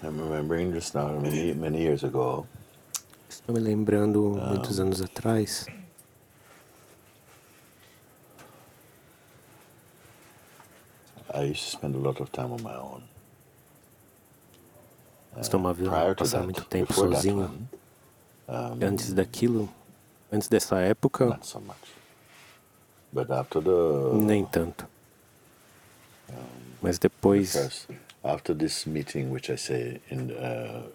I'm remembering just now, many years ago. Estou me lembrando, muitos anos atrás, I used to spend a lot of time on my own. costumava passar muito tempo sozinho. Antes daquilo, antes dessa época, not so much. But after the nem tanto. Mas depois, after this meeting, which I say in the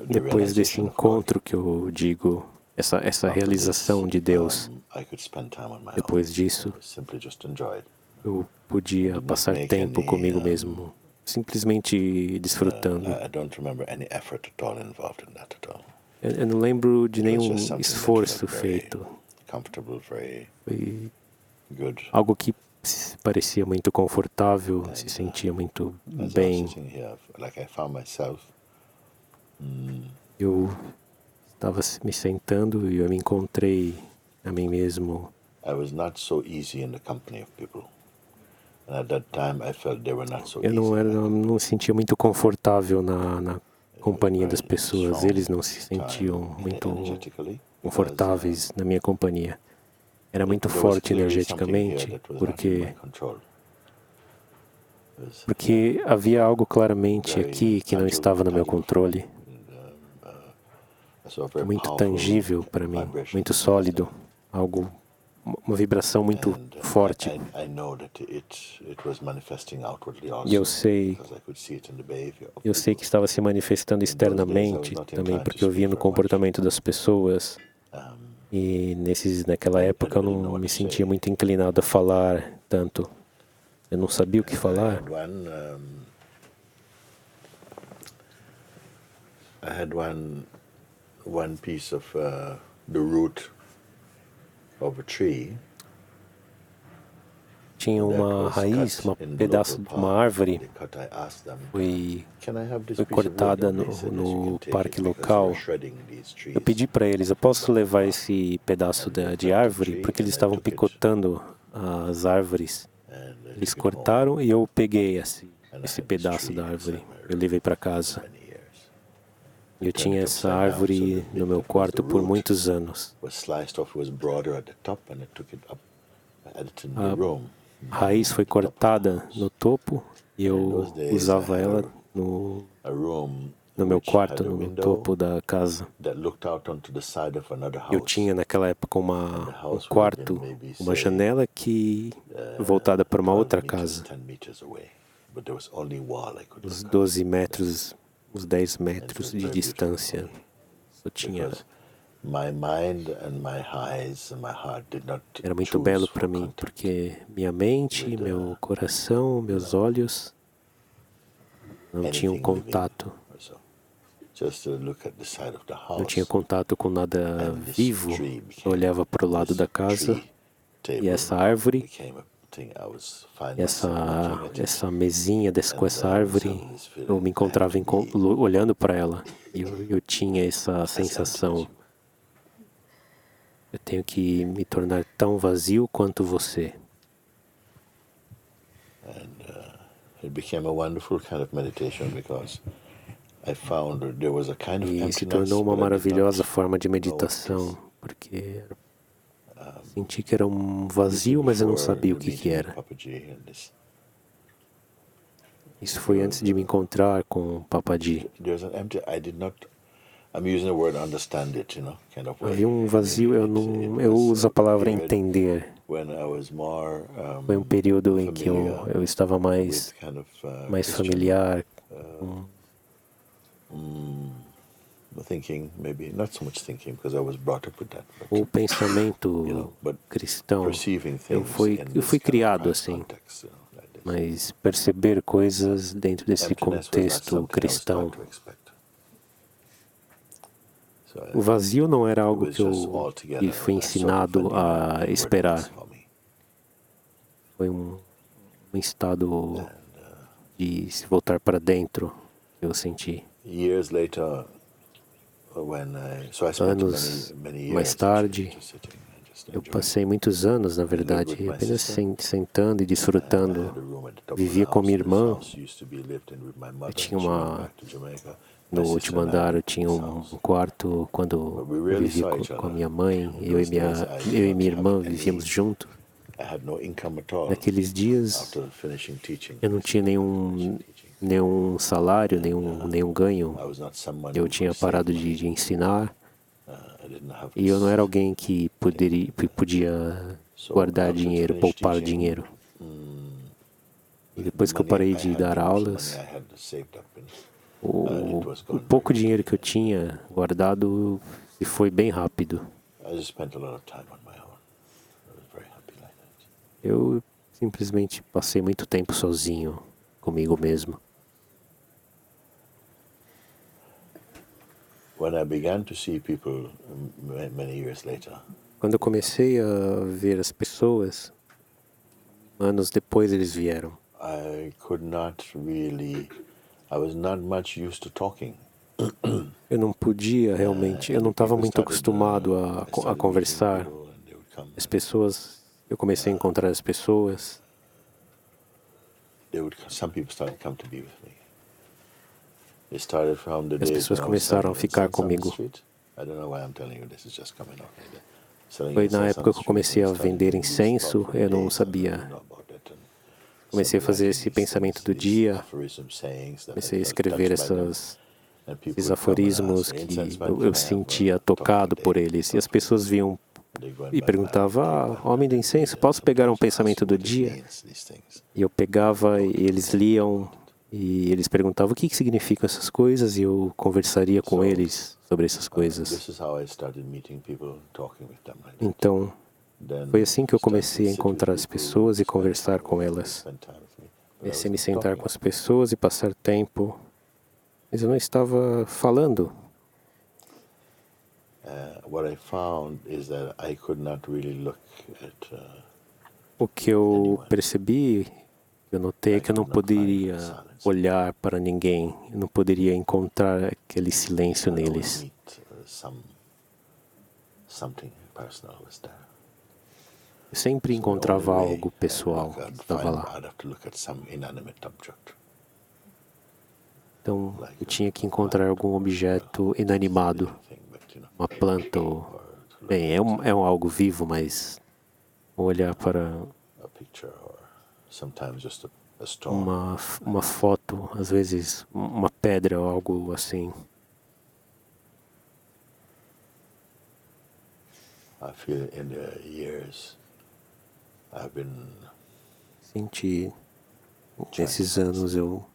depois desse realization of God, encontro que eu digo, essa realização de Deus, I could spend time on my depois own. disso, Simply just enjoy it. eu podia Did not passar make tempo any, comigo mesmo, simplesmente desfrutando. I don't remember any effort at all involved in that at all. Eu não lembro de It was nenhum just something that esforço felt very feito. comfortable, very Foi good. algo que parecia muito confortável, se sentia muito As I was bem. sitting here, like I found myself Eu estava me sentando e eu me encontrei a mim mesmo. I was not so easy in the company of people. And at that time I felt they were not so Eu easy. não me sentia muito confortável na companhia das pessoas. Eles não se sentiam muito confortáveis na minha companhia. Era muito forte energeticamente, porque havia algo claramente aqui que não estava no meu controle. Muito tangível para mim, muito sólido, algo, uma vibração muito forte. E eu sei que estava se manifestando externamente também, porque eu via no comportamento das pessoas. E naquela época eu não me sentia muito inclinado a falar tanto. Eu não sabia o que falar. I had one piece of the root of a tree. Tinha uma raiz, um pedaço de uma árvore foi cortada no parque local. Eu pedi para eles, eu posso levar esse pedaço de árvore? Porque eles estavam picotando as árvores. Eles cortaram e eu peguei esse pedaço da árvore. Eu levei para casa. Eu tinha essa árvore no meu quarto por muitos anos. A raiz foi cortada no topo e eu usava ela no meu quarto, no topo da casa. Eu tinha naquela época um quarto, uma janela que voltada para uma outra casa. Uns 12 metros, uns 10 metros de distância. Só tinha. Era muito belo para mim, porque minha mente, meu coração, meus olhos não tinham contato. Não tinha contato com nada vivo. Eu olhava para o lado da casa e essa árvore, essa mesinha com essa árvore, eu me encontrava olhando para ela e eu tinha essa sensação. Eu tenho que me tornar tão vazio quanto você. E se tornou uma maravilhosa forma de meditação, porque senti que era um vazio, mas eu não sabia o que era. Isso foi antes de me encontrar com o Papaji. Havia um vazio, eu uso a palavra entender. Foi um período em que eu estava mais familiar. O pensamento cristão, eu fui criado assim, mas perceber coisas dentro desse contexto cristão. O vazio não era algo que fui ensinado a esperar. Foi um estado de se voltar para dentro que eu senti. Anos mais tarde, Eu passei muitos anos, na verdade, apenas sentando e desfrutando. Vivia com minha irmã. Eu tinha no último andar eu tinha um quarto quando eu vivia com a minha mãe. Eu e minha irmã vivíamos juntos. Naqueles dias eu não tinha nenhum salário, nenhum ganho. Eu tinha parado de ensinar e eu não era alguém que podia guardar dinheiro, poupar dinheiro. E depois que eu parei de dar aulas, o pouco dinheiro que eu tinha guardado se foi bem rápido. Eu simplesmente passei muito tempo sozinho comigo mesmo. Quando eu comecei a ver as pessoas, anos depois eles vieram. Eu não podia realmente, eu não estava muito acostumado a conversar. As pessoas, eu comecei a encontrar as pessoas. As pessoas começaram a ficar comigo. Foi na época que eu comecei a vender incenso, eu não sabia. Comecei a fazer esse pensamento do dia, comecei a escrever esses aforismos que eu sentia tocado por eles. E as pessoas vinham e perguntavam, homem do incenso, posso pegar um pensamento do dia? E eu pegava e eles liam e eles perguntavam o que significam essas coisas e eu conversaria com eles sobre essas coisas. Então, foi assim que eu comecei a encontrar as pessoas e conversar com elas. Comecei a me sentar com as pessoas e passar tempo, mas eu não estava falando. O que eu percebi, eu notei que eu não poderia olhar para ninguém, eu não poderia encontrar aquele silêncio neles. Eu sempre encontrava algo pessoal que estava lá. Então, eu tinha que encontrar algum objeto inanimado, uma planta ou... Bem, é algo vivo, mas olhar para uma foto, às vezes uma pedra ou algo assim. Senti, nesses anos eu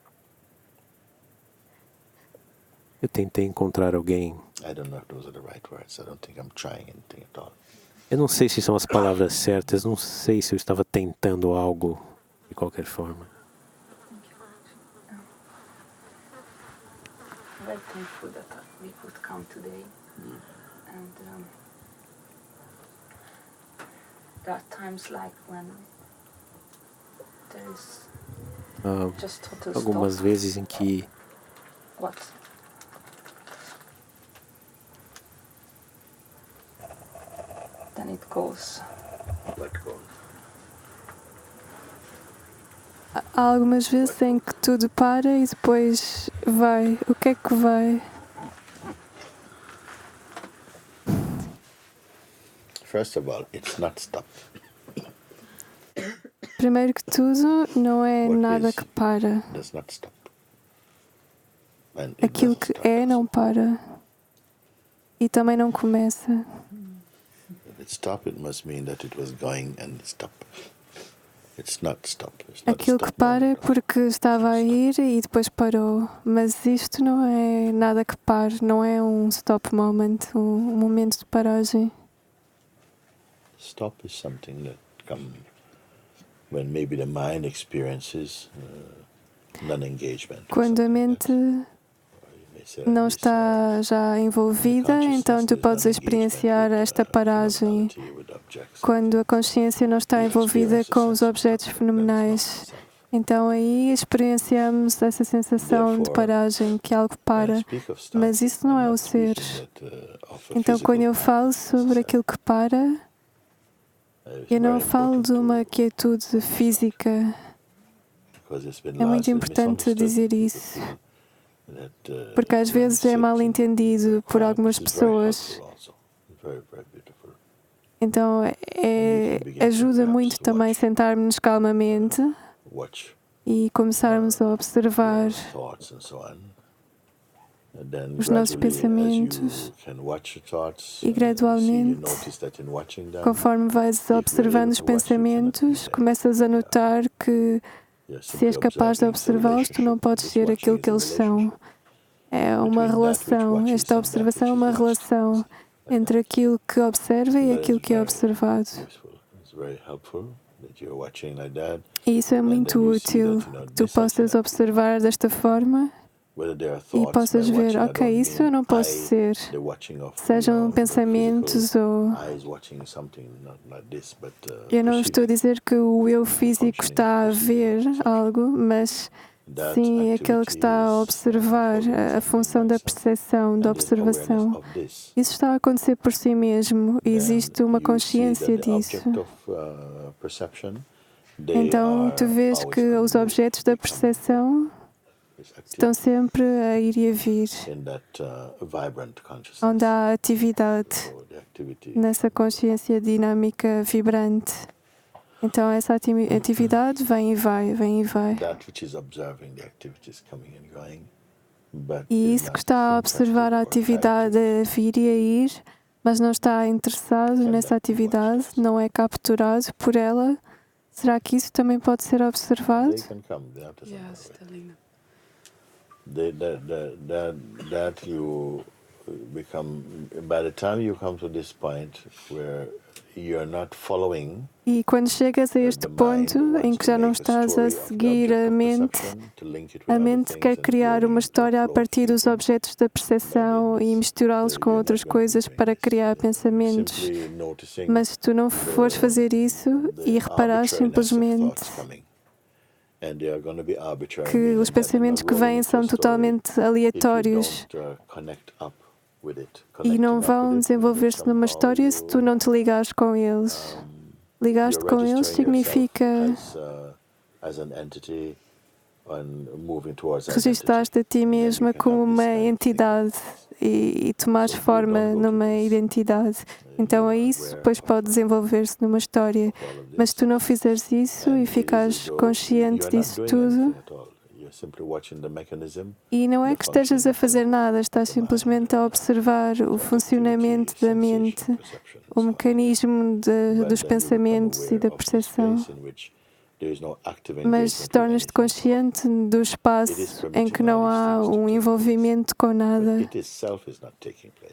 tentei encontrar alguém. Eu não sei se são as palavras certas, não sei se eu estava tentando algo de qualquer forma. Very thankful that we could come today, and there are times like when there is just total algumas stop. Vezes em que What? Then it goes. Há algumas vezes em que tudo para e depois vai. O que é que vai? First of all, it's not stop. Primeiro que tudo, não é nada que para. Does not stop. Aquilo que é não para. E também não começa. If it stopped, it must mean that it was going and it stopped. It's not stop. Aquilo que para é porque estava a ir e depois parou. Mas isto não é nada que pare, não é um stop moment, um momento de paragem. Stop is something that comes when maybe the mind experiences non-engagement. Quando a mente não está já envolvida, então tu podes experienciar esta paragem. Quando a consciência não está envolvida com os objetos fenomenais, então aí experienciamos essa sensação de paragem, que algo para, mas isso não é o ser. Então quando eu falo sobre aquilo que para, Eu não falo de uma quietude física. É muito importante dizer isso, porque às vezes é mal entendido por algumas pessoas. Então, ajuda muito também sentarmos calmamente e começarmos a observar os nossos pensamentos e gradualmente, conforme vais observando os pensamentos, começas a notar que se és capaz de observá-los, tu não podes ser aquilo que eles são. É uma relação, esta observação é uma relação entre aquilo que observa e aquilo que é observado. E isso é muito útil, que tu possas observar desta forma e possas ver, ok, isso eu não posso ser, sejam pensamentos ou... Eu não estou a dizer que o eu físico está a ver algo, mas sim aquele que está a observar a função da percepção, da observação. Isso está a acontecer por si mesmo e existe uma consciência disso. Então, tu vês que os objetos da percepção estão sempre a ir e a vir, onde há atividade, nessa consciência dinâmica vibrante. Então, essa atividade vem e vai, vem e vai. E isso que está a observar a atividade a vir e a ir, mas não está interessado nessa atividade, não é capturado por ela, será que isso também pode ser observado? That you become, by the time you come to this point where you're not following, e quando chegas a este ponto em que já não estás a seguir a mente quer criar uma história a partir dos objetos da percepção e misturá-los com outras coisas para criar pensamentos. Mas se tu não fores fazer isso e reparares simplesmente que os pensamentos que vêm são totalmente aleatórios e não vão desenvolver-se numa história se tu não te ligares com eles. Ligar-te com eles significa registar-te a ti mesma como uma entidade e tomares forma numa identidade. Então a isso depois pode desenvolver-se numa história. Mas se tu não fizeres isso e ficares consciente disso tudo, e não é que estejas a fazer nada, estás simplesmente a observar o funcionamento da mente, o mecanismo dos pensamentos e da percepção. Mas tornas-te consciente do espaço em que não há um envolvimento com nada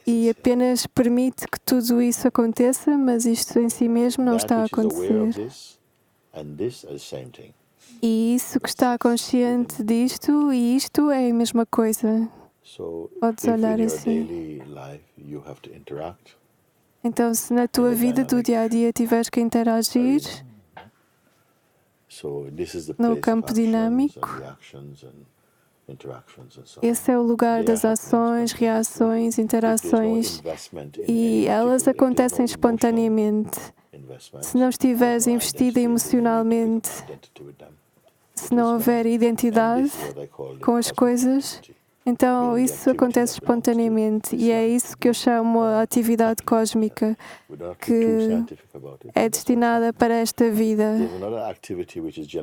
e apenas permite que tudo isso aconteça, mas isto em si mesmo não está a acontecer. E isso que está consciente disto e isto é a mesma coisa. Podes olhar assim. Então, se na tua vida do dia a dia tiveres que interagir no campo dinâmico, esse é o lugar das ações, reações, interações e elas acontecem espontaneamente. Se não estiveres investido emocionalmente, se não houver identidade com as coisas, então isso acontece espontaneamente e é isso que eu chamo a atividade cósmica, que é destinada para esta vida.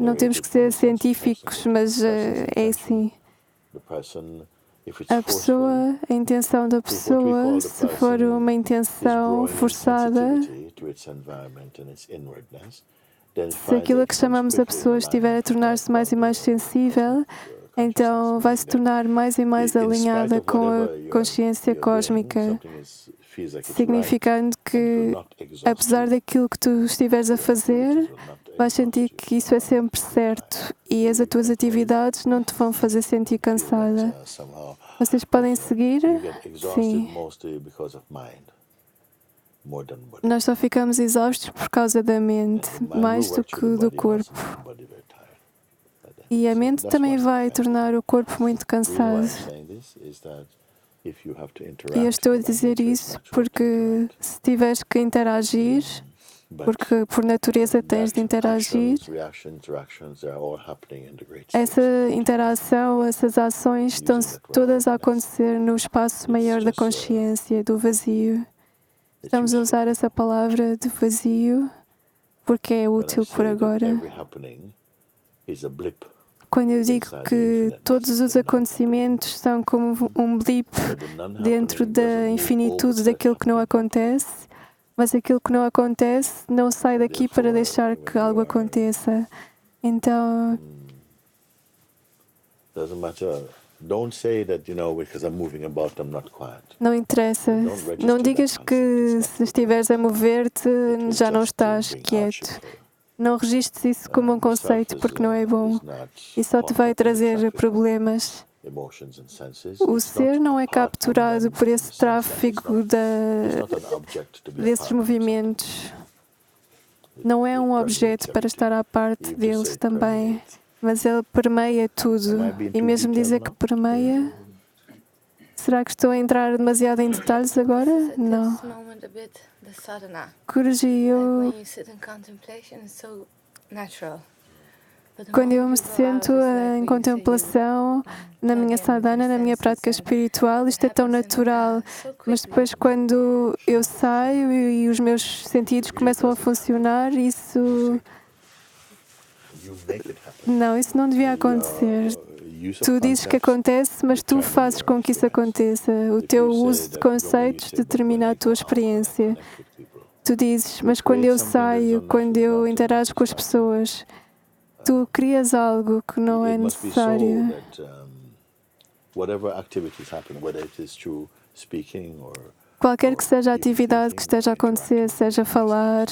Não temos que ser científicos, mas é assim. A pessoa, a intenção da pessoa, se for uma intenção forçada, se aquilo que chamamos a pessoa estiver a tornar-se mais e mais sensível, então vai se tornar mais e mais alinhada com a consciência cósmica, significando que, apesar daquilo que tu estiveres a fazer, vais sentir que isso é sempre certo e as tuas atividades não te vão fazer sentir cansada. Vocês podem seguir? Sim. Nós só ficamos exaustos por causa da mente, mais do que do corpo. E a mente também vai tornar o corpo muito cansado. E eu estou a dizer isso porque se tiveres que interagir porque por natureza tens de interagir. Essa interação, essas ações estão todas a acontecer no espaço maior da consciência, do vazio. Estamos a usar essa palavra de vazio porque é útil por agora. Quando eu digo que todos os acontecimentos são como um blip dentro da infinitude daquilo que não acontece, mas aquilo que não acontece não sai daqui para deixar que algo aconteça. Então, não interessa. Não digas que se estiveres a mover-te já não estás quieto. Não registres isso como um conceito porque não é bom e só te vai trazer problemas. O ser não é capturado por esse tráfego desses movimentos. Não é um objeto para estar à parte deles também, mas ele permeia tudo. E mesmo dizer que permeia, será que estou a entrar demasiado em detalhes agora? Não. Guruji, quando eu me sento em contemplação, na minha sadhana, na minha prática espiritual, isto é tão natural. Mas depois, quando eu saio e os meus sentidos começam a funcionar, isso não devia acontecer. Tu dizes que acontece, mas tu fazes com que isso aconteça. O teu uso de conceitos determina a tua experiência. Tu dizes, mas quando eu saio, quando eu interajo com as pessoas, tu crias algo que não é necessário. Qualquer que seja a atividade que esteja a acontecer, seja falar,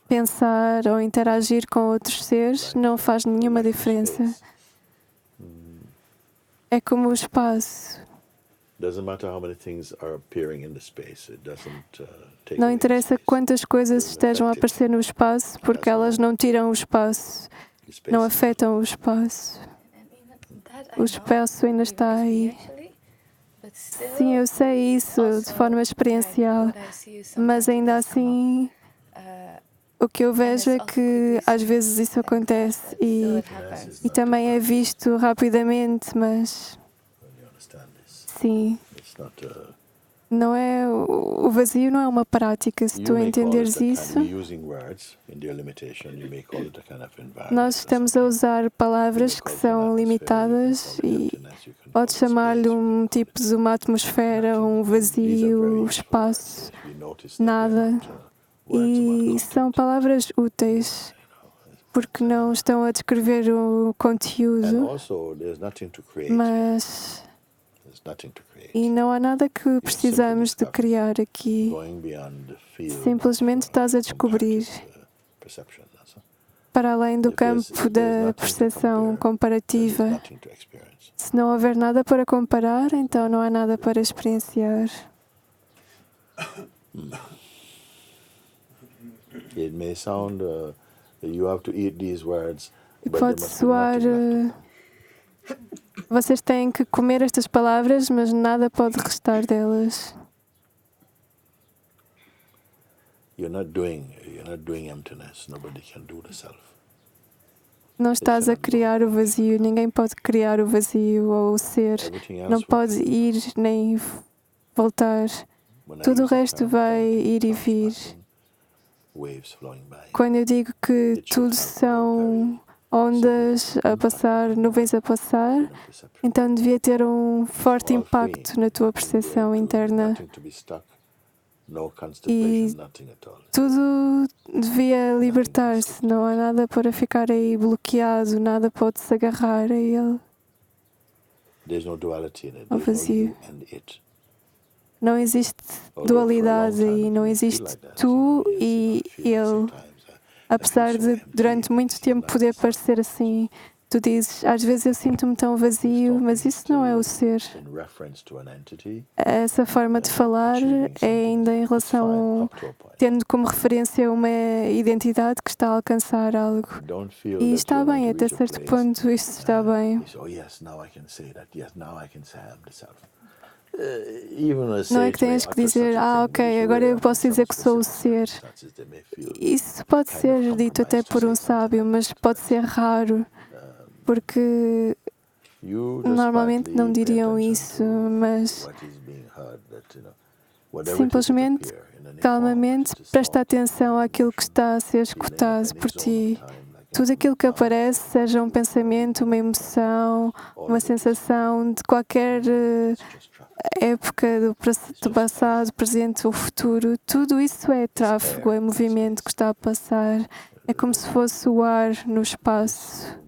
pensar ou interagir com outros seres, não faz nenhuma diferença. É como o espaço. Não interessa quantas coisas estejam a aparecer no espaço, porque elas não tiram o espaço, não afetam o espaço. O espaço ainda está aí. Sim, eu sei isso de forma experiencial, mas ainda assim o que eu vejo é que às vezes isso acontece e também é visto rapidamente, mas sim, não é, o vazio não é uma prática. Se tu entenderes isso, nós estamos a usar palavras que são limitadas e podes chamar-lhe um tipo de uma atmosfera, um vazio, espaço, nada. E são palavras úteis porque não estão a descrever o conteúdo, mas não há nada que precisamos de criar aqui. Simplesmente estás a descobrir para além do campo da percepção comparativa. Se não houver nada para comparar, então não há nada para experienciar. E pode soar. Vocês têm que comer estas palavras, mas nada pode restar delas. Não estás a criar o vazio, ninguém pode criar o vazio ou o ser. Não pode ir nem voltar. Tudo o resto vai ir e vir. Quando eu digo que tudo são ondas a passar, nuvens a passar, então devia ter um forte impacto na tua percepção interna. E tudo devia libertar-se, não há nada para ficar aí bloqueado, nada pode se agarrar a ele, ao vazio. Não existe dualidade e não existe tu e ele. Apesar de durante muito tempo poder parecer assim, tu dizes, às vezes eu sinto-me tão vazio, mas isso não é o ser. Essa forma de falar é ainda em relação, tendo como referência uma identidade que está a alcançar algo. E está bem, até certo ponto isso está bem. Não é que tens que dizer, ok, agora eu posso dizer que sou o ser. Isso pode ser dito até por um sábio, mas pode ser raro, porque normalmente não diriam isso, mas simplesmente, calmamente, presta atenção àquilo que está a ser escutado por ti. Tudo aquilo que aparece, seja um pensamento, uma emoção, uma sensação de qualquer época do passado, presente ou futuro, tudo isso é tráfego, é movimento que está a passar. É como se fosse o ar no espaço.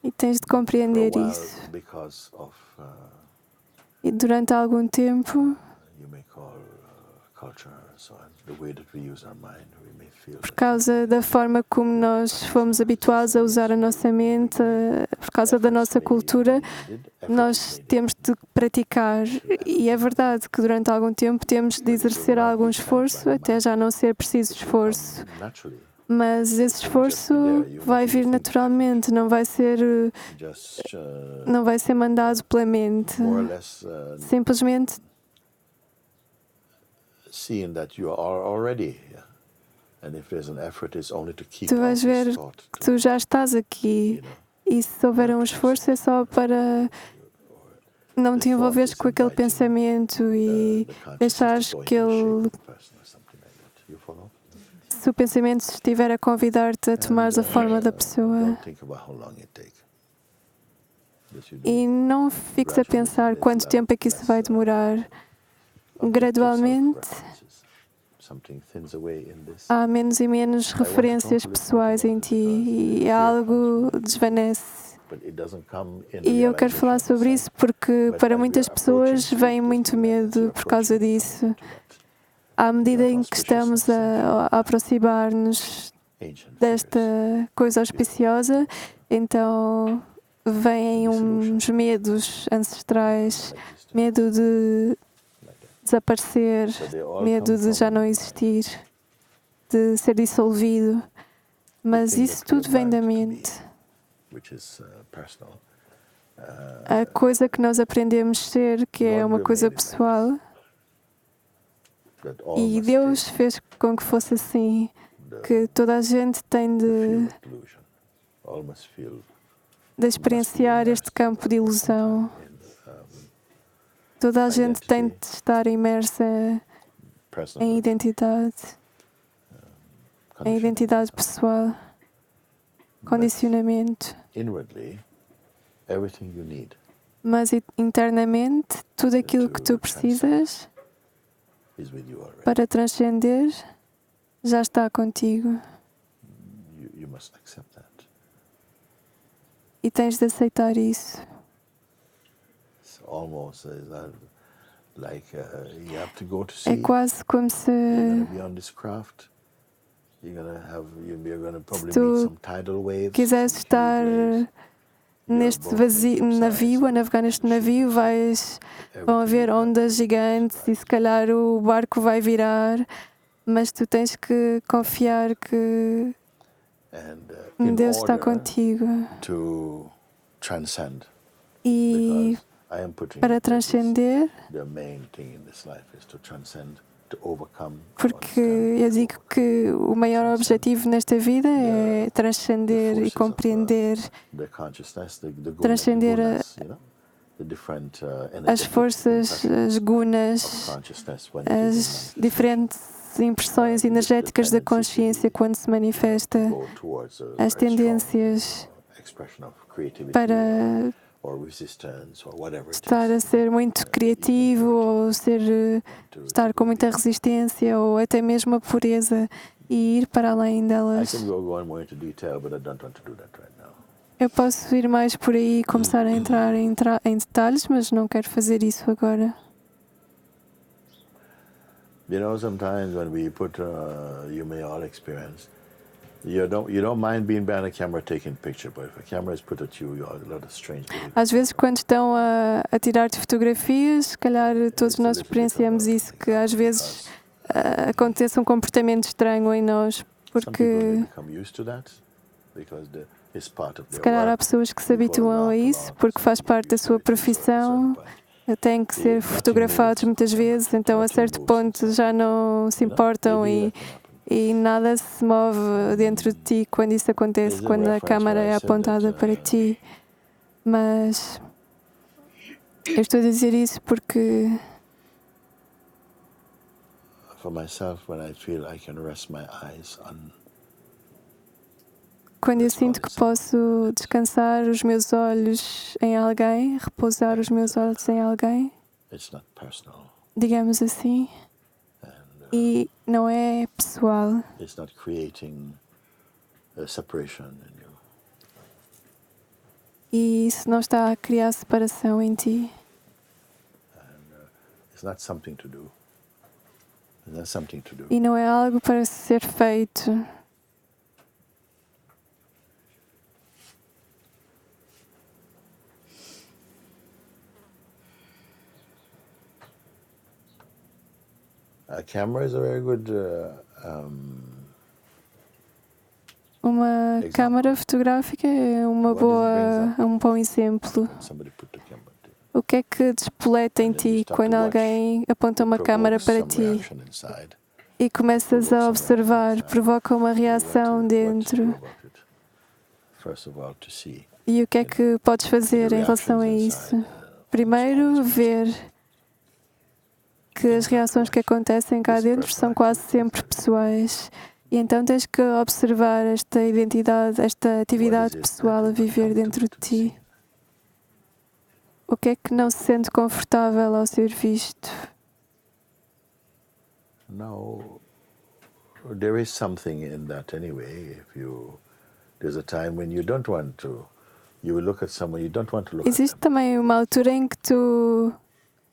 E tens de compreender isso. E durante algum tempo, por causa da forma como nós fomos habituados a usar a nossa mente, por causa da nossa cultura, nós temos de praticar. E é verdade que durante algum tempo temos de exercer algum esforço, até já não ser preciso esforço. Mas esse esforço vai vir naturalmente, não vai ser mandado pela mente. Simplesmente tu vais ver que tu já estás aqui, e se houver um esforço é só para não te envolveres com aquele pensamento e deixares que ele, se o pensamento estiver a convidar-te a tomares a forma da pessoa. E não fiques a pensar quanto tempo é que isso vai demorar. Gradualmente, há menos e menos referências pessoais em ti e algo desvanece. E eu quero falar sobre isso porque para muitas pessoas vem muito medo por causa disso. À medida em que estamos a aproximar-nos desta coisa auspiciosa, então vêm uns medos ancestrais, medo de desaparecer, medo de já não existir, de ser dissolvido. Mas isso tudo vem da mente. A coisa que nós aprendemos ser, que é uma coisa pessoal, e Deus fez com que fosse assim, que toda a gente tem de experienciar este campo de ilusão. Toda a gente tem de estar imersa em identidade pessoal, condicionamento. Mas internamente, tudo aquilo que tu precisas para transcender já está contigo. E tens de aceitar isso. É quase como se tu quiseres estar neste navio, a navegar neste navio, vão haver ondas gigantes e se calhar o barco vai virar, mas tu tens que confiar que Deus está contigo. E para transcender, porque eu digo que o maior objetivo nesta vida é transcender e compreender, transcender as forças, as gunas, as diferentes impressões energéticas da consciência quando se manifesta, as tendências para estar a ser muito criativo ou estar com muita resistência ou até mesmo a pureza e ir para além delas. Eu posso ir mais por aí e começar a entrar em detalhes, mas não quero fazer isso agora. Sometimes when we put, you may all experience, you don't mind being behind a camera taking picture, but if a camera is put at you, you have a lot of strange behavior. Às vezes, quando estão a tirar-te fotografias, se calhar todos nós experienciamos isso, que às vezes acontece um comportamento estranho em nós, porque Se calhar há pessoas que se habituam a isso porque faz parte da sua profissão, têm que ser fotografados muitas vezes, então a certo ponto já não se importam e nada se move dentro de ti quando isso acontece, quando a câmara é apontada para ti. Mas eu estou a dizer isso porque quando eu sinto que posso descansar os meus olhos em alguém, repousar os meus olhos em alguém, digamos assim, e não é pessoal. E isso não está a criar separação em ti. E não é algo para ser feito. Uma câmara fotográfica é um bom exemplo. O que é que despoleta em ti quando alguém aponta uma câmara para ti e começas a observar, provoca uma reação dentro? E o que é que podes fazer em relação a isso? Primeiro, ver que as reações que acontecem cá dentro são quase sempre pessoais. E então tens que observar esta identidade, esta atividade pessoal a viver dentro de ti. O que é que não se sente confortável ao ser visto? No, there is something in that anyway. There's a time when you don't want to, you will look at someone you don't want to look at them. Existe também uma altura em que tu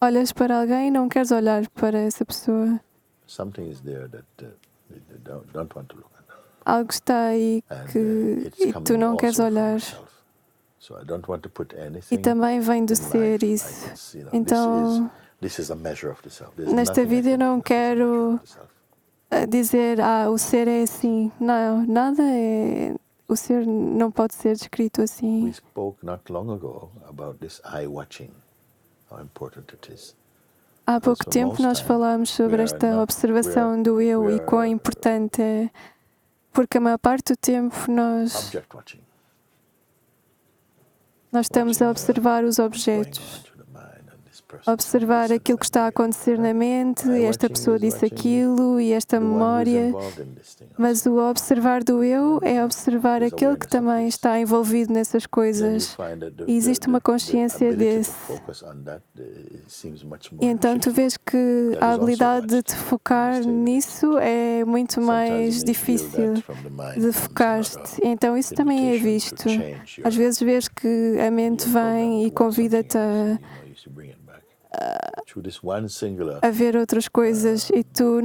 olhas para alguém e não queres olhar para essa pessoa. Something is there that don't want to look at them. Algo está aí e tu não queres olhar. E também vem do ser isso. Então, nesta vida eu não quero dizer, o ser é assim. Não, nada é... O ser não pode ser descrito assim. We spoke not long ago about this eye watching, how important it is. Há pouco tempo nós falámos sobre esta observação do eu e quão importante é, porque a maior parte do tempo nós estamos a observar os objetos, observar aquilo que está a acontecer na mente, e esta pessoa disse aquilo e esta memória, mas o observar do eu é observar aquele que também está envolvido nessas coisas e existe uma consciência desse. E então tu vês que a habilidade de te focar nisso é muito mais difícil de focar-te. Então isso também é visto. Às vezes vês que a mente vem e convida-te a ver outras coisas e tu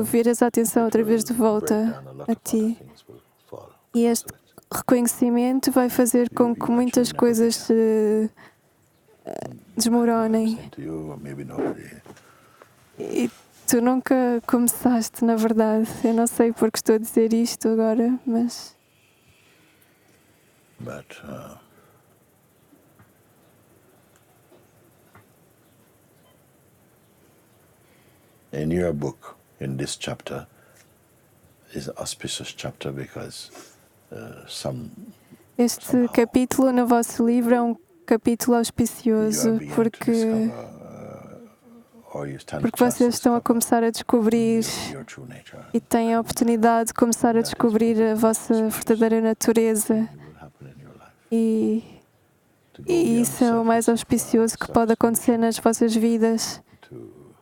viras a atenção outra vez de volta a ti. E este reconhecimento vai fazer com que muitas coisas se desmoronem. E tu nunca começaste, na verdade. Eu não sei porque estou a dizer isto agora, mas... In your book, in this chapter, is an auspicious chapter because Este capítulo no vosso livro é um capítulo auspicioso porque vocês estão a começar a descobrir e têm a oportunidade de começar a descobrir a vossa verdadeira natureza. E isso é o mais auspicioso que pode acontecer nas vossas vidas.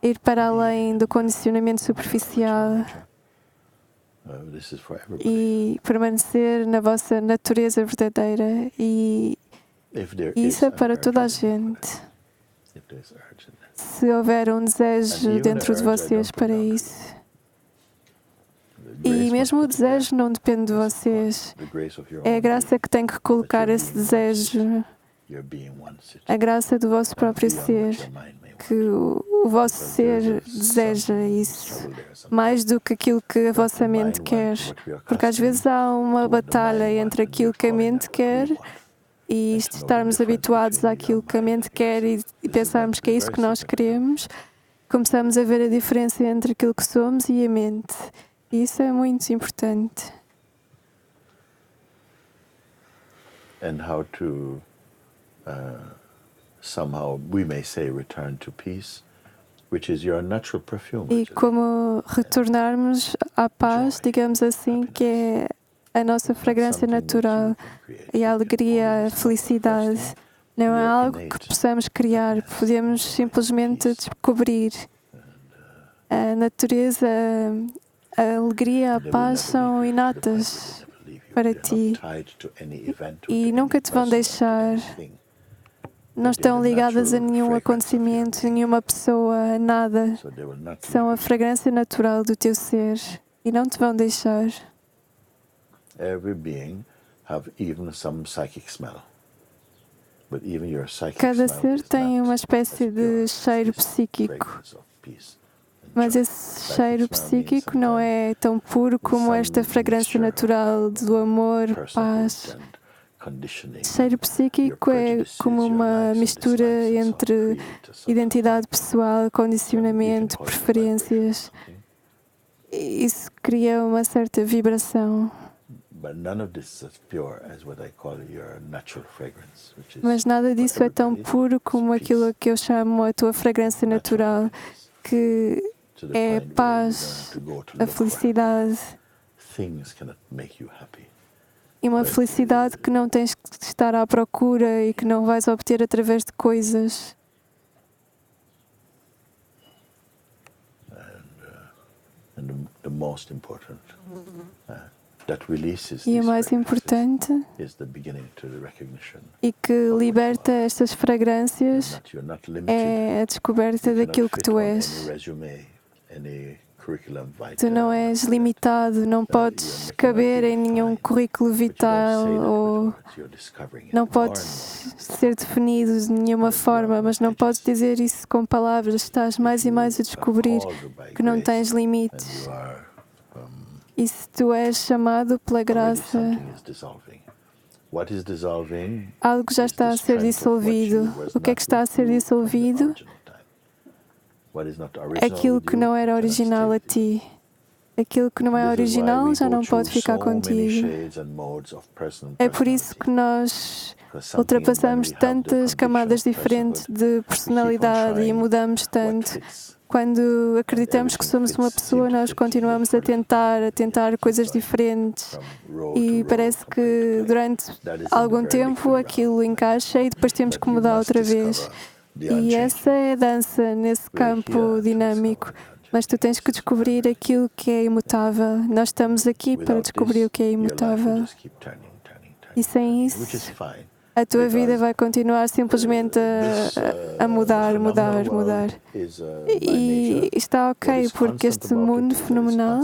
Ir para além do condicionamento superficial e permanecer na vossa natureza verdadeira. E isso é para toda a gente. Se houver um desejo dentro de vocês para isso. E mesmo o desejo não depende de vocês. É a graça que tem que colocar esse desejo. A graça do vosso próprio ser. que o vosso ser deseja isso, mais do que aquilo que a vossa mente quer. Porque às vezes há uma batalha entre aquilo que a mente quer e estarmos habituados àquilo que a mente quer e pensarmos que é isso que nós queremos. Começamos a ver a diferença entre aquilo que somos e a mente. E isso é muito importante. And how to somehow, we may say, return to peace, which is your natural perfume. E como retornarmos à paz, digamos assim, que é a nossa fragrância natural e a alegria, a felicidade. Não é algo que possamos criar, podemos simplesmente descobrir. A natureza, a alegria, a paz são inatas para ti e nunca te vão deixar. Não estão ligadas a nenhum acontecimento, a nenhuma pessoa, a nada. São a fragrância natural do teu ser e não te vão deixar. Every being have even some psychic smell. But even your psychic Cada smell ser is tem not uma espécie de as pure cheiro as this psíquico. fragrance of peace and Mas joy. esse cheiro psíquico não é tão puro como esta fragrância natural do amor, paz. Cheiro psíquico é como uma mistura entre identidade pessoal, condicionamento, preferências. Isso cria uma certa vibração. Mas nada disso é tão puro como aquilo que eu chamo a tua fragrância natural, que é a paz, a felicidade. E uma felicidade que não tens que estar à procura e que não vais obter através de coisas. E o mais importante e que liberta estas fragrâncias é a descoberta daquilo que tu és. Tu não és limitado, não podes caber em nenhum currículo vital ou não podes ser definido de nenhuma forma, mas não podes dizer isso com palavras. Estás mais e mais a descobrir que não tens limites. E se tu és chamado pela graça, algo já está a ser dissolvido. O que é que está a ser dissolvido? Aquilo que não era original a ti. Aquilo que não é original já não pode ficar contigo. É por isso que nós ultrapassamos tantas camadas diferentes de personalidade e mudamos tanto. Quando acreditamos que somos uma pessoa, nós continuamos a tentar coisas diferentes e parece que durante algum tempo aquilo encaixa e depois temos que mudar outra vez. E essa é a dança nesse campo dinâmico. Mas tu tens que descobrir aquilo que é imutável. Nós estamos aqui para descobrir o que é imutável. E sem isso, a tua vida vai continuar simplesmente a mudar. E está ok, porque este mundo fenomenal,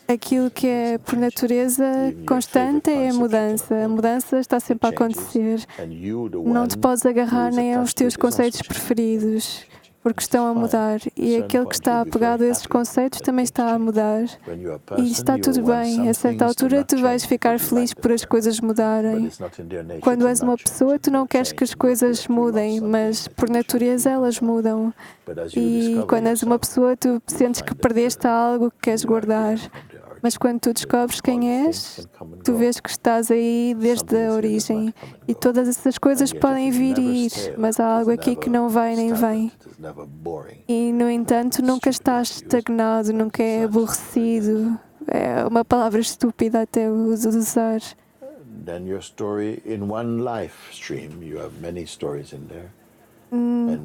aquilo que é por natureza constante é a mudança. A mudança está sempre a acontecer. Não te podes agarrar nem aos teus conceitos preferidos, porque estão a mudar. E aquele que está apegado a esses conceitos também está a mudar. E está tudo bem. A certa altura tu vais ficar feliz por as coisas mudarem. Quando és uma pessoa, tu não queres que as coisas mudem, mas por natureza elas mudam. E quando és uma pessoa, tu sentes que perdeste algo que queres guardar. Mas quando tu descobres quem és, tu vês que estás aí desde a origem. E todas essas coisas podem vir e ir, mas há algo aqui que não vai nem vem. E, no entanto, nunca estás estagnado, nunca é aborrecido. É uma palavra estúpida até usar.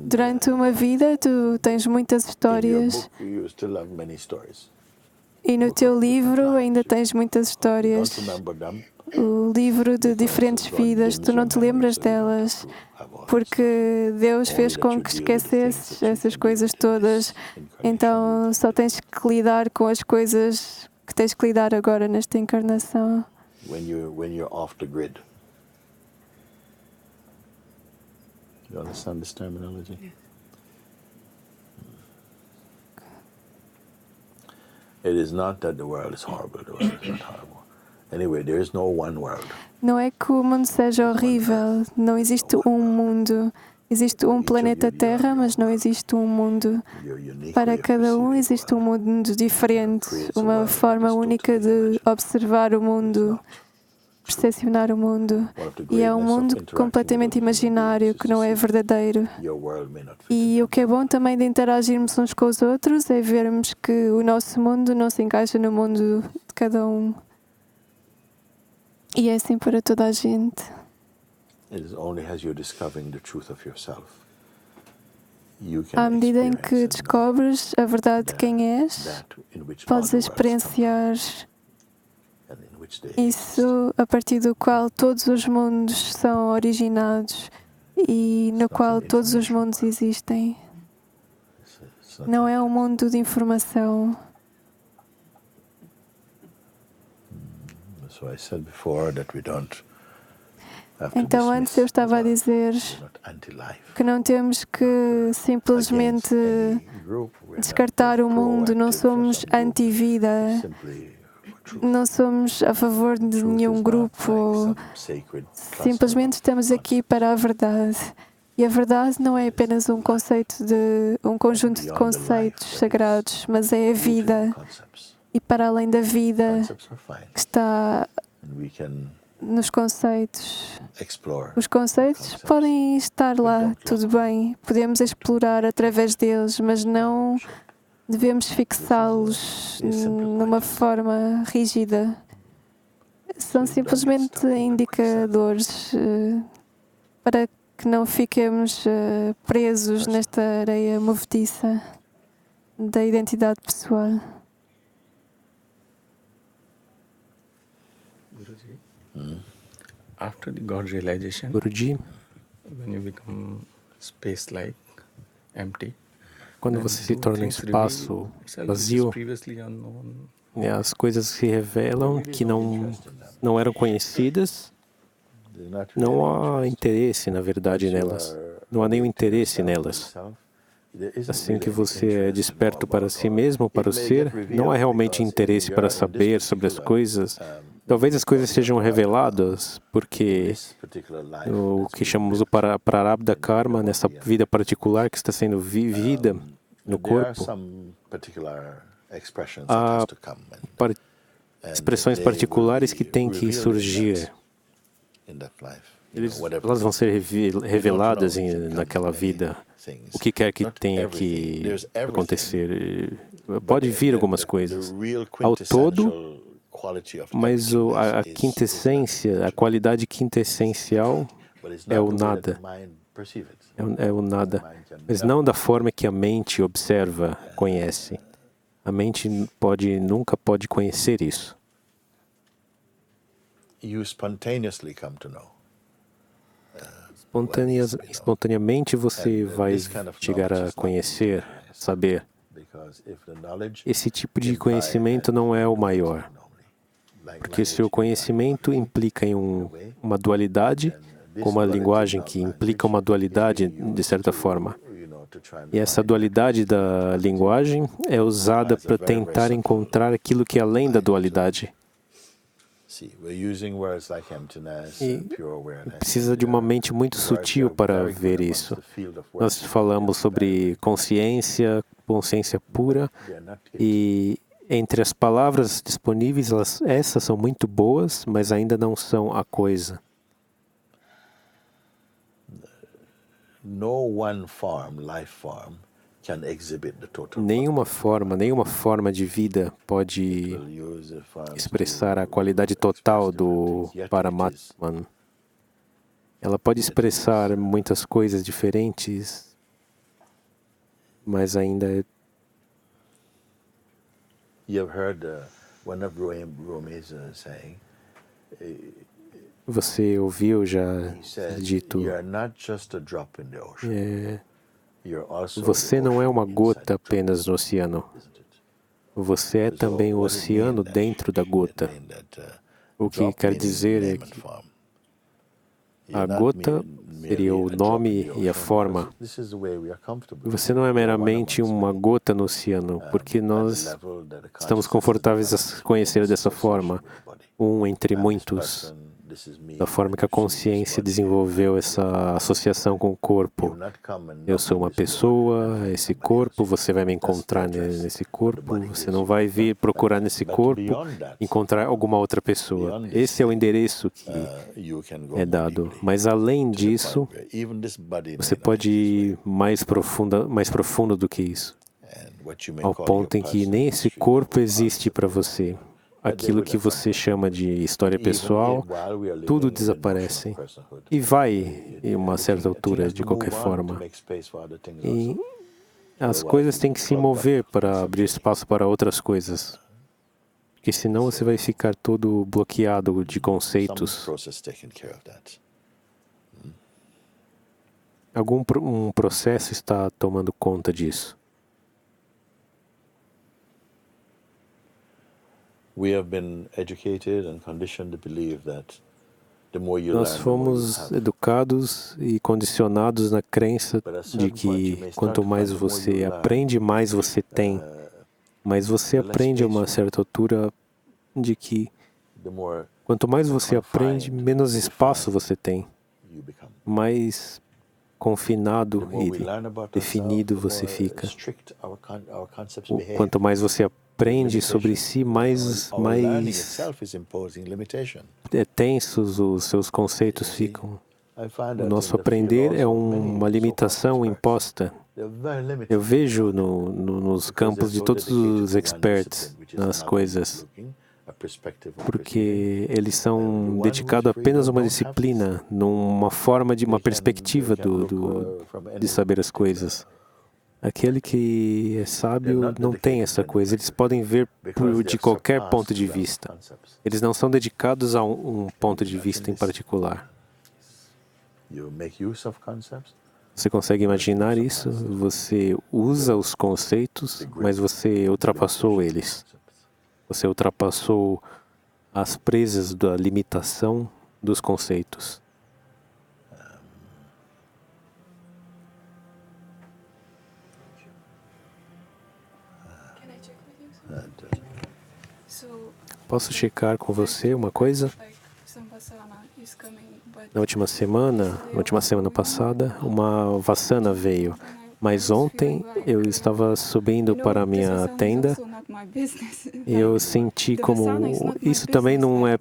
Durante uma vida, tu tens muitas histórias. E no teu livro ainda tens muitas histórias. O livro de diferentes vidas, tu não te lembras delas, porque Deus fez com que esquecesses essas coisas todas. Então só tens que lidar com as coisas que tens que lidar agora nesta encarnação. You understand this terminology? Yes. It is not that the world is horrible. The world is not horrible. Anyway, there is no one world. Não é que o mundo seja horrível. Não existe um mundo. Existe um planeta Terra, mas não existe um mundo. Para cada um existe um mundo diferente, uma forma única de observar o mundo, percepcionar o mundo. E é um mundo completamente imaginário, que não é verdadeiro. E o que é bom também de interagirmos uns com os outros é vermos que o nosso mundo não se encaixa no mundo de cada um. E é assim para toda a gente. À medida em que descobres a verdade de quem és, podes experienciar isso a partir do qual todos os mundos são originados e no qual todos os mundos existem. Não é um mundo de informação. Então, antes eu estava a dizer que não temos que simplesmente descartar o mundo, não somos anti-vida, não somos a favor de nenhum grupo, simplesmente estamos aqui para a verdade. E a verdade não é apenas um conjunto de conceitos sagrados, mas é a vida. E para além da vida que está nos conceitos. Os conceitos podem estar lá, tudo bem. Podemos explorar através deles, mas não devemos fixá-los numa forma rígida. São simplesmente indicadores para que não fiquemos presos nesta areia movediça da identidade pessoal. After the God realization, Guruji, when you become space-like, empty, quando você se torna um espaço vazio, as coisas se revelam que não eram conhecidas. Não há interesse, na verdade, nelas. Não há nenhum interesse nelas. Assim que você é desperto para si mesmo, para o ser, não há realmente interesse para saber sobre as coisas. Talvez as coisas sejam reveladas porque o que chamamos de Prarabdha Karma, nessa vida particular que está sendo vivida no corpo, há expressões particulares que têm que surgir. Elas vão ser reveladas naquela vida. O que quer que tenha que acontecer. Pode vir algumas coisas. Ao todo, mas a quintessência, a qualidade quintessencial é o nada. É o nada. Mas não da forma que a mente observa, conhece. A mente nunca pode conhecer isso. Espontaneamente você vai chegar a conhecer, saber. Esse tipo de conhecimento não é o maior. Porque se o conhecimento implica em uma dualidade, como a linguagem que implica uma dualidade, de certa forma. E essa dualidade da linguagem é usada para tentar encontrar aquilo que é além da dualidade. E precisa de uma mente muito sutil para ver isso. Nós falamos sobre consciência pura, e entre as palavras disponíveis, essas são muito boas, mas ainda não são a coisa. Nenhuma forma de vida pode expressar a qualidade total do Paramatman. Ela pode expressar muitas coisas diferentes, mas ainda é. Você ouviu já dito, você não é uma gota apenas no oceano. Você é também o oceano dentro da gota. O que quer dizer é que A gota seria o nome e a forma. Você não é meramente uma gota no oceano, porque nós estamos confortáveis a conhecer dessa forma, um entre muitos, da forma que a consciência desenvolveu essa associação com o corpo. Eu sou uma pessoa, esse corpo, você vai me encontrar nesse corpo, você não vai vir procurar nesse corpo, encontrar alguma outra pessoa. Esse é o endereço que é dado. Mas além disso, você pode ir mais profundo do que isso, ao ponto em que nem esse corpo existe para você. Aquilo que você chama de história pessoal, tudo desaparece. E vai em uma certa altura, de qualquer forma. E as coisas têm que se mover para abrir espaço para outras coisas. Porque senão você vai ficar todo bloqueado de conceitos. Um processo está tomando conta disso. Nós fomos educados e condicionados na crença de que quanto mais você aprende, mais você tem. Mas você aprende a uma certa altura de que quanto mais você aprende, menos espaço você tem. Mais confinado e definido você fica. Quanto mais você aprende sobre si, mais tensos os seus conceitos ficam. O nosso aprender é uma limitação imposta. Eu vejo nos campos de todos os experts nas coisas, porque eles são dedicados apenas a uma disciplina, numa forma de uma perspectiva de saber as coisas. Aquele que é sábio não tem essa coisa. Eles podem ver de qualquer ponto de vista. Eles não são dedicados a um ponto de vista em particular. Você consegue imaginar isso? Você usa os conceitos, mas você ultrapassou eles. Você ultrapassou as presas da limitação dos conceitos. Posso checar com você uma coisa? Na última semana passada, uma Vassana veio. Mas ontem eu estava subindo para a minha tenda e eu senti como isso também não é...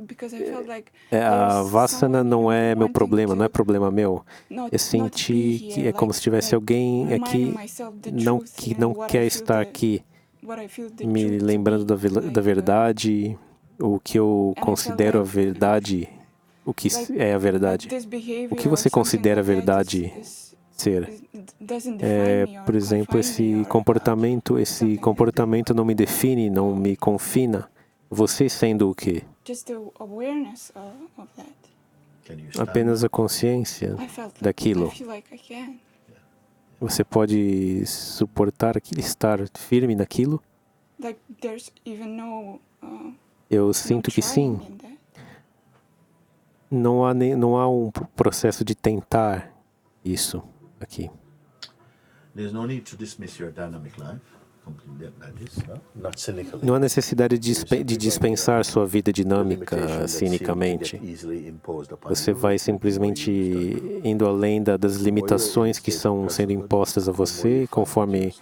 A Vassana não é meu problema, não é problema meu. Eu senti que é como se tivesse alguém aqui que não quer estar aqui, me lembrando da verdade, o que eu considero a verdade, o que é a verdade. O que você considera a verdade ser? Por exemplo, esse comportamento não me define, não me confina. Você sendo o quê? Apenas a consciência daquilo. Você pode suportar aquilo, estar firme naquilo? Eu sinto que sim. Não há um processo de tentar isso aqui. Não há necessidade de dispensar sua vida dinâmica cinicamente. Você vai simplesmente indo além das limitações que estão sendo impostas a você, conforme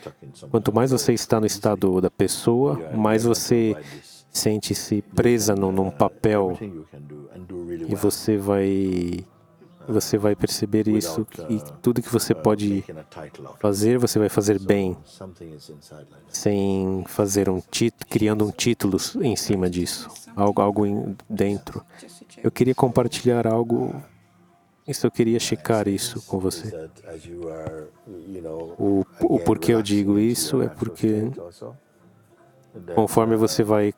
quanto mais você está no estado da pessoa, mais você sente-se presa num papel e você vai perceber isso, e tudo que você pode fazer, você vai fazer bem, sem fazer criando um título em cima disso, algo dentro. Eu queria compartilhar algo, eu queria checar isso com você. O porquê eu digo isso é porque, conforme você vai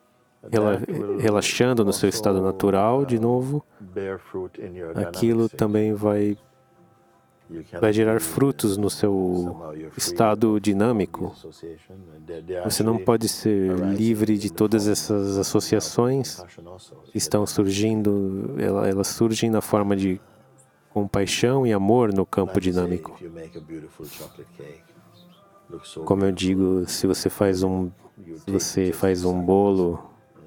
relaxando no seu estado natural de novo, aquilo também vai gerar frutos no seu estado dinâmico. Você não pode ser livre de todas essas associações que estão surgindo, elas surgem na forma de compaixão e amor no campo dinâmico. Como eu digo, se você faz um bolo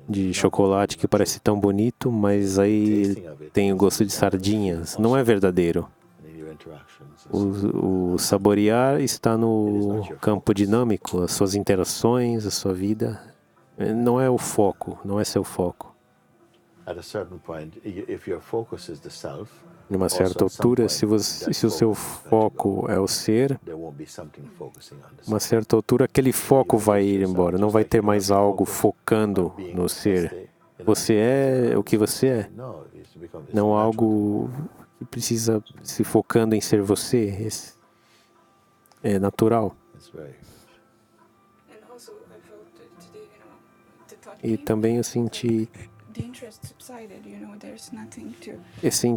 de chocolate que parece tão bonito, mas aí tem o gosto de sardinhas, não é verdadeiro. O saborear está no campo dinâmico, as suas interações, a sua vida. Não é o foco, não é seu foco. Numa certa altura, se o seu foco é o ser, uma certa altura aquele foco vai ir embora, não vai ter mais algo focando no ser. Você é o que você é, não algo que precisa se focando em ser você. É natural. E também eu senti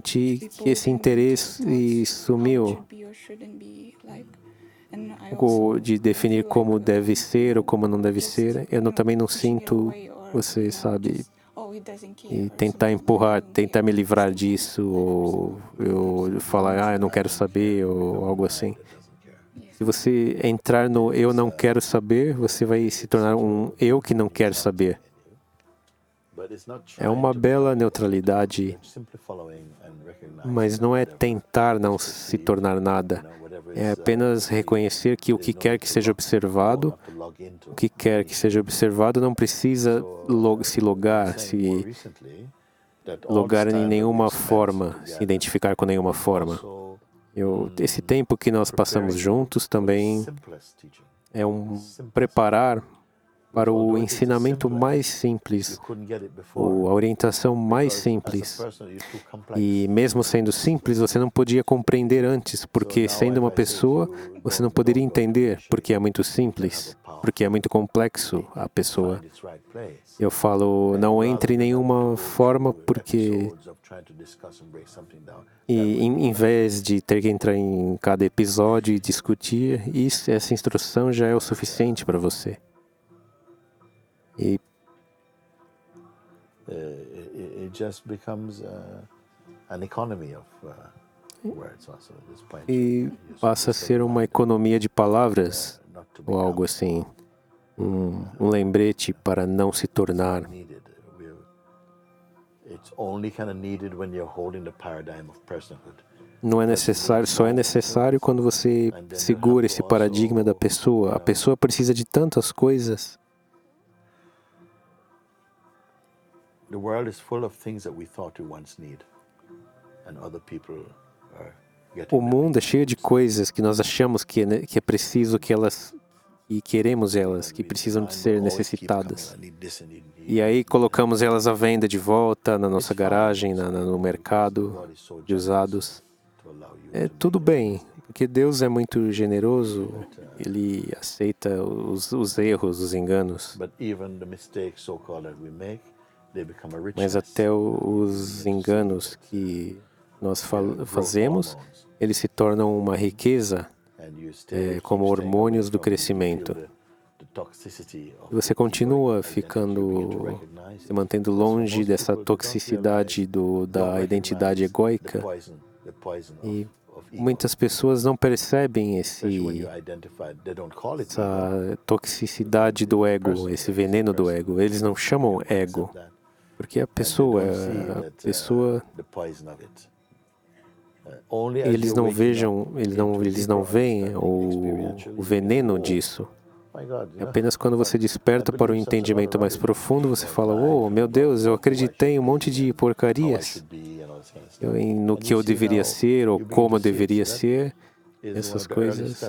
que esse interesse sumiu de definir como deve ser ou como não deve ser. Eu também não sinto, você sabe, e tentar empurrar, tentar me livrar disso, ou eu falar, eu não quero saber, ou algo assim. Se você entrar no eu não quero saber, você vai se tornar um eu que não quer saber. É uma bela neutralidade, mas não é tentar não se tornar nada. É apenas reconhecer que o que quer que seja observado, não precisa se logar em nenhuma forma, se identificar com nenhuma forma. Esse tempo que nós passamos juntos também é um preparar para o ensinamento mais simples, a orientação mais simples. E mesmo sendo simples, você não podia compreender antes, porque sendo uma pessoa, você não poderia entender, porque é muito simples, porque é muito complexo a pessoa. Eu falo, não entre em nenhuma forma, porque em vez de ter que entrar em cada episódio e discutir, essa instrução já é o suficiente para você. E passa a ser uma economia de palavras, ou algo assim, um lembrete para não se tornar. Não é necessário, só é necessário quando você segura esse paradigma da pessoa. A pessoa precisa de tantas coisas. The world is full of things that we thought we once need, and other people are getting. O mundo é cheio de coisas que nós achamos que é preciso que elas e queremos elas, que precisam de ser necessitadas. E aí colocamos elas à venda de volta na nossa garagem, no mercado de usados. É tudo bem, porque Deus é muito generoso. Ele aceita os erros, os enganos. Mas até os enganos que nós fazemos, eles se tornam uma riqueza como hormônios do crescimento. E você continua se mantendo longe dessa toxicidade da identidade egóica. E muitas pessoas não percebem essa toxicidade do ego, esse veneno do ego. Eles não chamam ego. Porque a pessoa, eles não veem o veneno disso. Apenas quando você desperta para um entendimento mais profundo, você fala, oh, meu Deus, eu acreditei em um monte de porcarias no que eu deveria ser ou como eu deveria ser, essas coisas.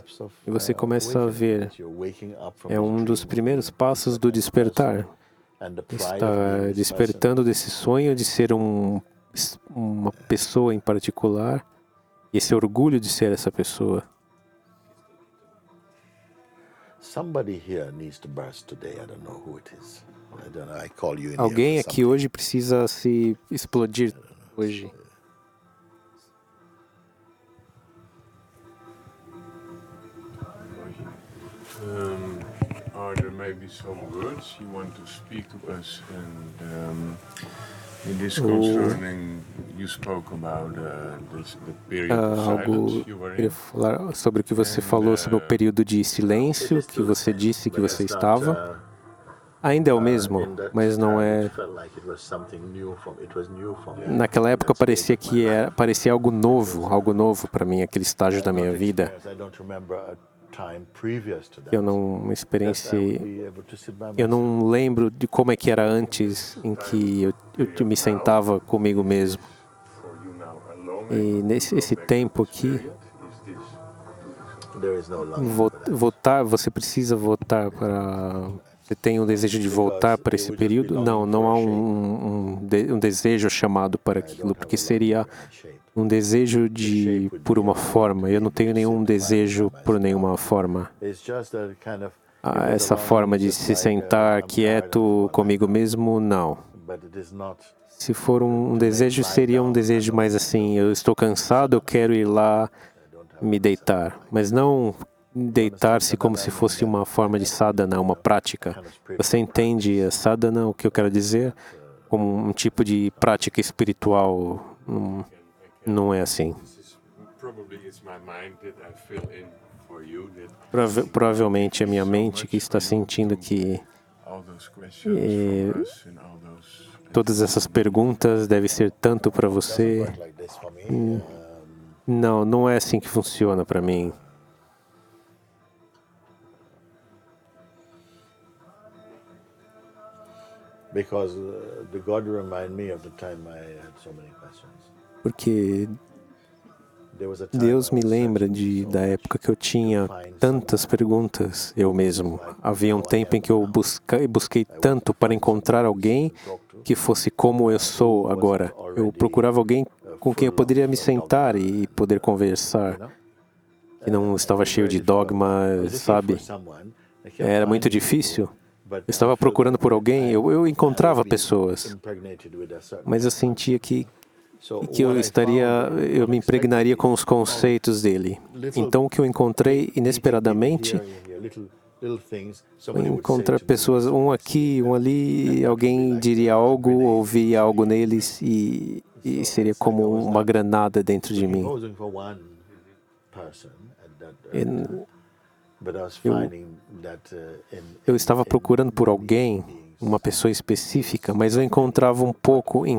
E você começa a ver, é um dos primeiros passos do despertar. Está despertando desse sonho de ser uma pessoa em particular, e esse orgulho de ser essa pessoa. Alguém aqui hoje precisa se explodir hoje. Are there maybe some words you want to speak to us? And Queria falar sobre o que você falou sobre o período de silêncio que você disse que você estava. Ainda é o mesmo, mas não é. Naquela época parecia algo novo para mim, aquele estágio da minha vida. Eu não experienciei, eu não lembro de como é que era antes, em que eu me sentava comigo mesmo. E nesse tempo aqui, você precisa voltar para... Você tem um desejo de voltar para esse período? Não há um desejo chamado para aquilo, porque seria um desejo por uma forma. Eu não tenho nenhum desejo por nenhuma forma. Essa forma de se sentar quieto comigo mesmo, não. Se for um desejo, seria um desejo mais assim, eu estou cansado, eu quero ir lá me deitar, mas não deitar-se como se fosse uma forma de sadhana, uma prática. Você entende a sadhana, o que eu quero dizer? Como um tipo de prática espiritual, não é assim. Provavelmente é minha mente que está sentindo que todas essas perguntas devem ser tanto para você. Não é assim que funciona para mim. Porque Deus me lembra da época que eu tinha tantas perguntas eu mesmo. Havia um tempo em que eu busquei tanto para encontrar alguém que fosse como eu sou agora. Eu procurava alguém com quem eu poderia me sentar e poder conversar, que não estava cheio de dogmas, sabe? Era muito difícil. Eu estava procurando por alguém, eu encontrava pessoas, mas eu sentia que eu me impregnaria com os conceitos dele. Então, o que eu encontrei inesperadamente, encontrar pessoas, um aqui, um ali, alguém diria algo, ouvia algo neles e seria como uma granada dentro de mim. Eu estava procurando por alguém, uma pessoa específica, mas eu encontrava um pouco em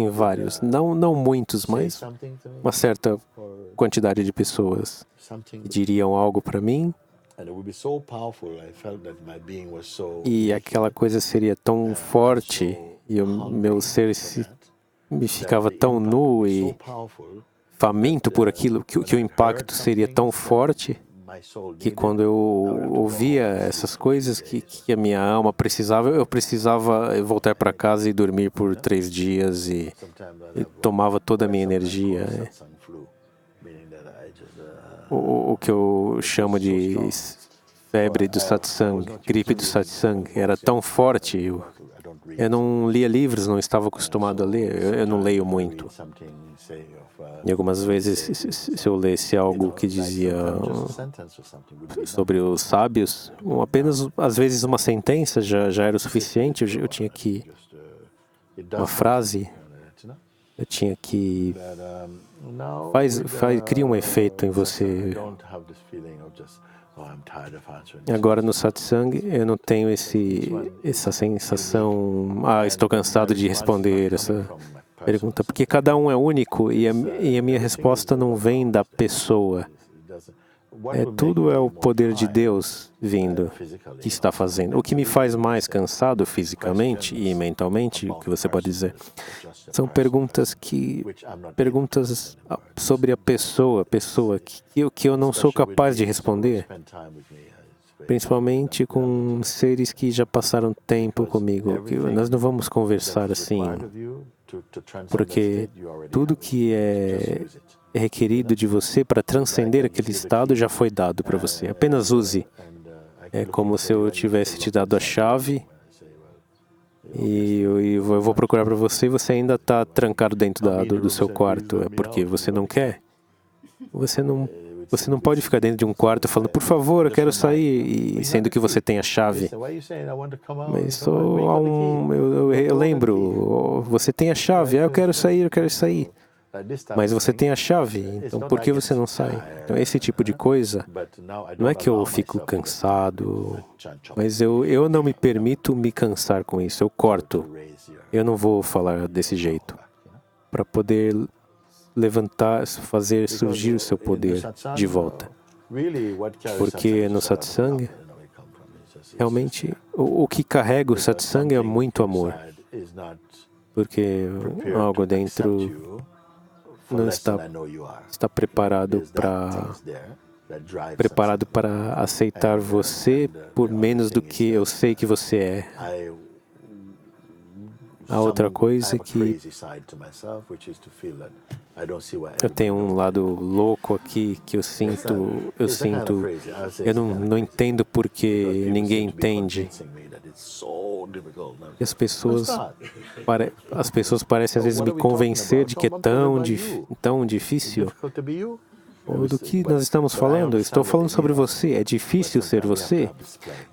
vários. Não muitos, mas uma certa quantidade de pessoas que diriam algo para mim. E aquela coisa seria tão forte, e o meu ser me ficava tão nu e faminto por aquilo, que o impacto seria tão forte, que quando eu ouvia essas coisas que a minha alma precisava, eu precisava voltar para casa e dormir por 3 dias e tomava toda a minha energia. O que eu chamo de febre do satsang, gripe do satsang, era tão forte. Eu não lia livros, não estava acostumado a ler, eu não leio muito. E algumas vezes, se eu lesse algo que dizia sobre os sábios, apenas, às vezes, uma sentença já era o suficiente, eu tinha que... Uma frase, eu tinha que... Cria um efeito em você. Agora, no satsang, eu não tenho essa sensação, estou cansado de responder essa pergunta, porque cada um é único e a minha resposta não vem da pessoa. Tudo é o poder de Deus vindo, que está fazendo. O que me faz mais cansado fisicamente e mentalmente, o que você pode dizer, são perguntas sobre a pessoa que eu não sou capaz de responder, principalmente com seres que já passaram tempo comigo. Nós não vamos conversar assim, porque tudo que é requerido de você para transcender aquele estado já foi dado para você. Apenas use. É como se eu tivesse te dado a chave e eu vou procurar para você e você ainda está trancado dentro do seu quarto. É porque você não quer? Você não Você não pode ficar dentro de um quarto falando, por favor, eu quero sair, e sendo que você tem a chave. Mas eu lembro, você tem a chave, eu quero sair. Mas você tem a chave, então por que você não sai? Então esse tipo de coisa, não é que eu fico cansado, mas eu não me permito me cansar com isso, eu corto. Eu não vou falar desse jeito, para poder levantar, fazer surgir o seu poder de volta. Porque no satsang, realmente, o que carrega o satsang é muito amor. Porque algo dentro não está preparado para aceitar você por menos do que eu sei que você é. A outra coisa é que eu tenho um lado louco aqui que eu não entendo porque ninguém entende. E as pessoas parecem às vezes me convencer de que é tão difícil. Do que nós estamos falando? Eu estou falando sobre você. É difícil ser você,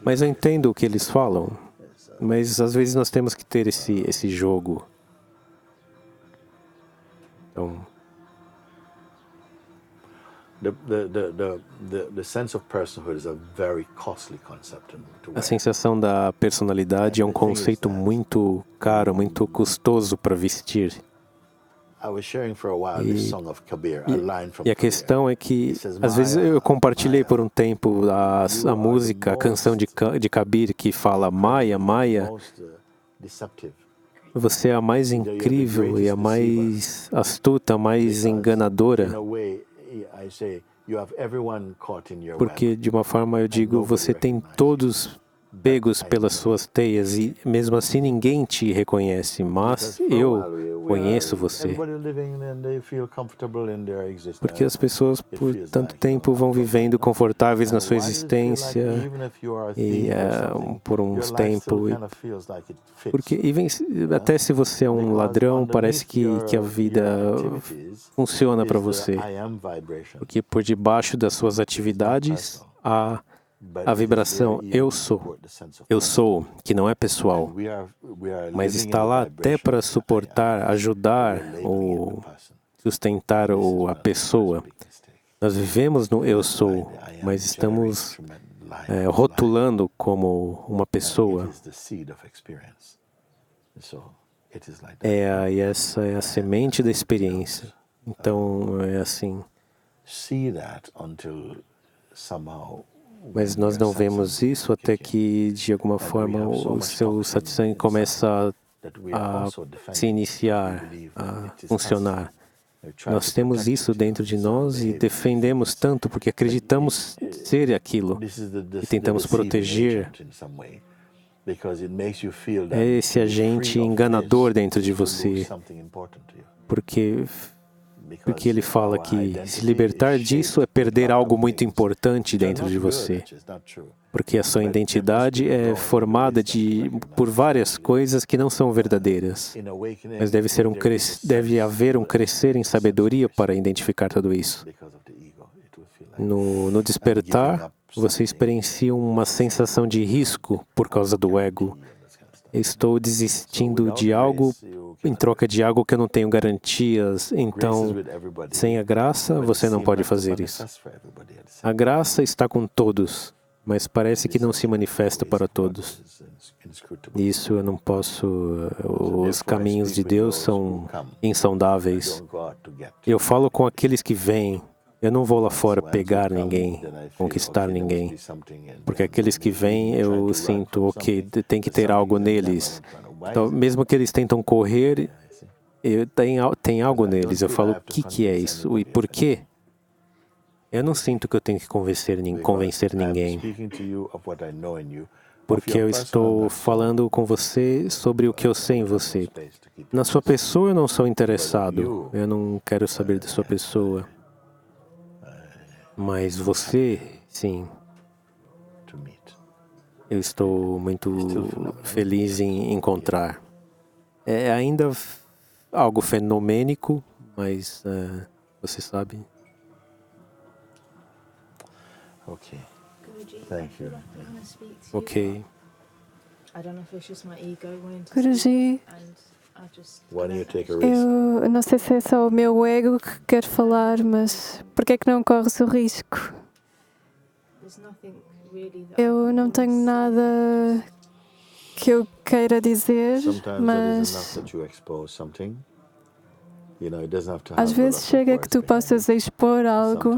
mas eu entendo o que eles falam. Mas às vezes nós temos que ter esse jogo. Então, a sensação da personalidade é um conceito muito caro, muito custoso para vestir. E a questão é que, às vezes, eu compartilhei por um tempo a música, a canção de Kabir que fala Maya, Maya, você é a mais incrível e a mais astuta, a mais enganadora. Porque, de uma forma, eu digo, você tem todos pegos pelas suas teias e, mesmo assim, ninguém te reconhece, mas eu conheço você. Porque as pessoas, por tanto tempo, vão vivendo confortáveis na sua existência e por uns tempos. Porque até se você é um ladrão, parece que a vida funciona para você. Porque por debaixo das suas atividades, há a vibração eu sou, que não é pessoal, mas está lá até para suportar, ajudar ou sustentar a pessoa. Nós vivemos no eu sou, mas estamos rotulando como uma pessoa. E essa é a semente da experiência. Então, é assim. Mas nós não vemos isso até que, de alguma forma, o seu satsang começa a se iniciar, a funcionar. Nós temos isso dentro de nós e defendemos tanto porque acreditamos ser aquilo e tentamos proteger. É esse agente enganador dentro de você, porque ele fala que se libertar disso é perder algo muito importante dentro de você. Porque a sua identidade é formada por várias coisas que não são verdadeiras. Mas deve haver um crescer em sabedoria para identificar tudo isso. No despertar, você experiencia uma sensação de risco por causa do ego. Estou desistindo de algo em troca de algo que eu não tenho garantias. Então, sem a graça, você não pode fazer isso. A graça está com todos, mas parece que não se manifesta para todos. Isso eu não posso. Os caminhos de Deus são insondáveis. Eu falo com aqueles que vêm. Eu não vou lá fora pegar ninguém, conquistar ninguém. Porque aqueles que vêm, eu sinto que tem que ter algo neles. Então, mesmo que eles tentam correr, tem algo neles. Eu falo, o que é isso? E por quê? Eu não sinto que eu tenho que convencer ninguém. Porque eu estou falando com você sobre o que eu sei em você. Na sua pessoa eu não sou interessado. Eu não quero saber da sua pessoa. Mas você, sim. Eu estou muito feliz em encontrar. É ainda algo fenomênico, mas você sabe. Okay. Thank you. Ok. Guruji, Why don't you take a risk? eu não sei se é só o meu ego que quer falar, mas por que é que não corres o risco? Eu não tenho nada que eu queira dizer, mas às vezes chega que tu possas expor algo,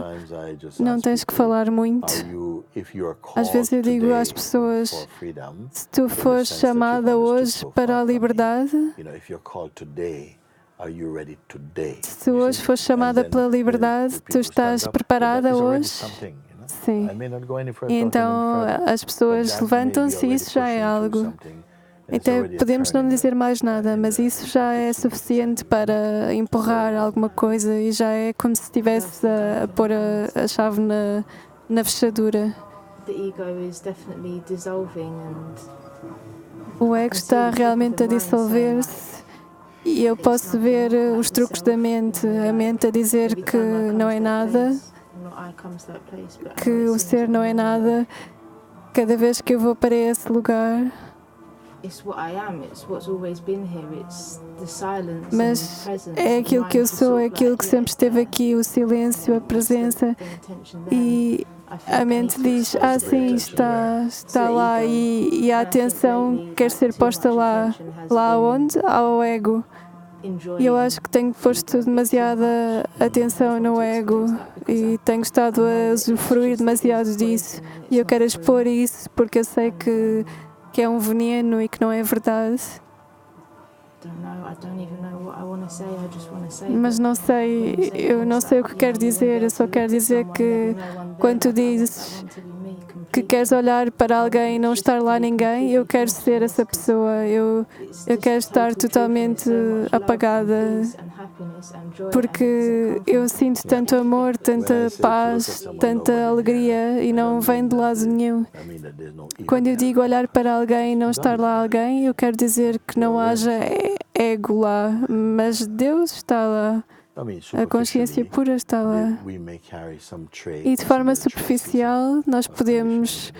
não tens que falar muito. Às vezes eu digo às pessoas, se tu fores chamada hoje para a liberdade, se tu hoje fores chamada pela liberdade, tu estás preparada hoje? Sim. E então as pessoas levantam-se e isso já é algo. Então podemos não dizer mais nada, mas isso já é suficiente para empurrar alguma coisa e já é como se estivesse a pôr a chave na fechadura. O ego está realmente a dissolver-se e eu posso ver os truques da mente, a mente a dizer que não é nada, que o ser não é nada, cada vez que eu vou para esse lugar. Mas é aquilo que eu sou, é aquilo que sempre esteve aqui, o silêncio, a presença. E a mente diz, sim, está lá e a atenção quer ser posta lá. Lá onde? Ao ego. E eu acho que tenho posto demasiada atenção no ego e tenho estado a usufruir demasiado disso. E eu quero expor isso porque eu sei que é um veneno e que não é verdade. Mas não sei, eu não sei o que quero dizer, eu só quero dizer que quando tu dizes que queres olhar para alguém e não estar lá ninguém, eu quero ser essa pessoa, eu quero estar totalmente apagada, porque eu sinto tanto amor, tanta paz, tanta alegria e não vem de lado nenhum. Quando eu digo olhar para alguém e não estar lá alguém, eu quero dizer que não haja ego lá, mas Deus está lá. A consciência pura está lá. E de forma superficial, nós podemos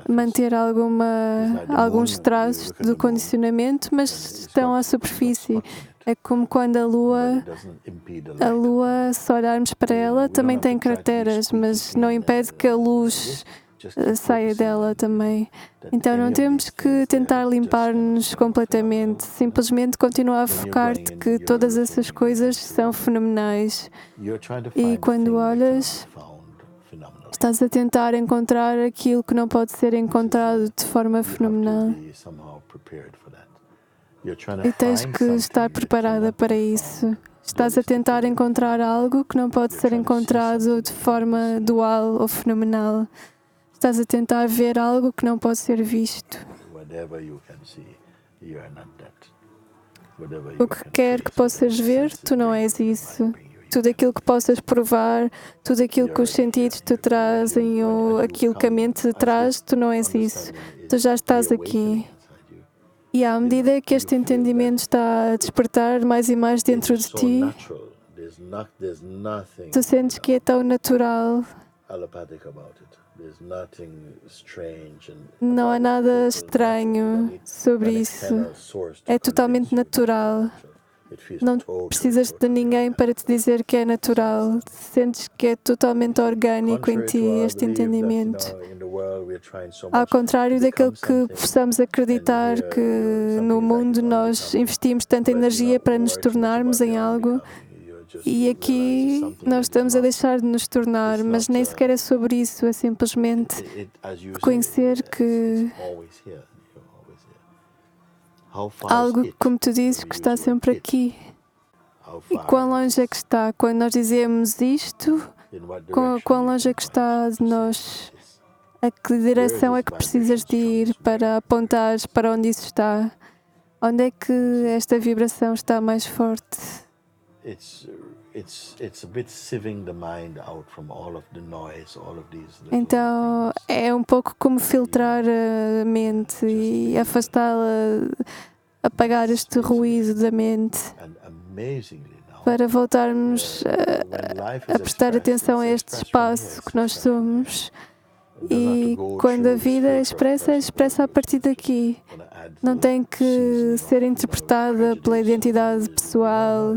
manter alguns traços do condicionamento, mas estão à superfície. É como quando a Lua, se olharmos para ela, também tem crateras, mas não impede que a luz saia dela também. Então não temos que tentar limpar-nos completamente, simplesmente continuar a focar-te que todas essas coisas são fenomenais. E quando olhas, estás a tentar encontrar aquilo que não pode ser encontrado de forma fenomenal. E tens que estar preparada para isso. Estás a tentar encontrar algo que não pode ser encontrado de forma dual ou fenomenal. Estás a tentar ver algo que não pode ser visto. O que quer que possas ver, tu não és isso. Tudo aquilo que possas provar, tudo aquilo que os sentidos te trazem ou aquilo que a mente te traz, tu não és isso. Tu já estás aqui. E à medida que este entendimento está a despertar mais e mais dentro de ti, tu sentes que é tão natural. Não há nada estranho sobre isso. É totalmente natural. Não precisas de ninguém para te dizer que é natural. Sentes que é totalmente orgânico em ti este entendimento. Ao contrário daquilo que possamos acreditar que no mundo nós investimos tanta energia para nos tornarmos em algo. E aqui nós estamos a deixar de nos tornar, mas nem sequer é sobre isso, é simplesmente reconhecer que algo, como tu dizes, que está sempre aqui. E quão longe é que está? Quando nós dizemos isto, quão longe é que está de nós? A que direção é que precisas de ir para apontar para onde isso está? Onde é que esta vibração está mais forte? Então é um pouco como filtrar a mente e afastá-la, apagar este ruído da mente para voltarmos a prestar atenção a este espaço que nós somos. E quando a vida é expressa a partir daqui. Não tem que ser interpretada pela identidade pessoal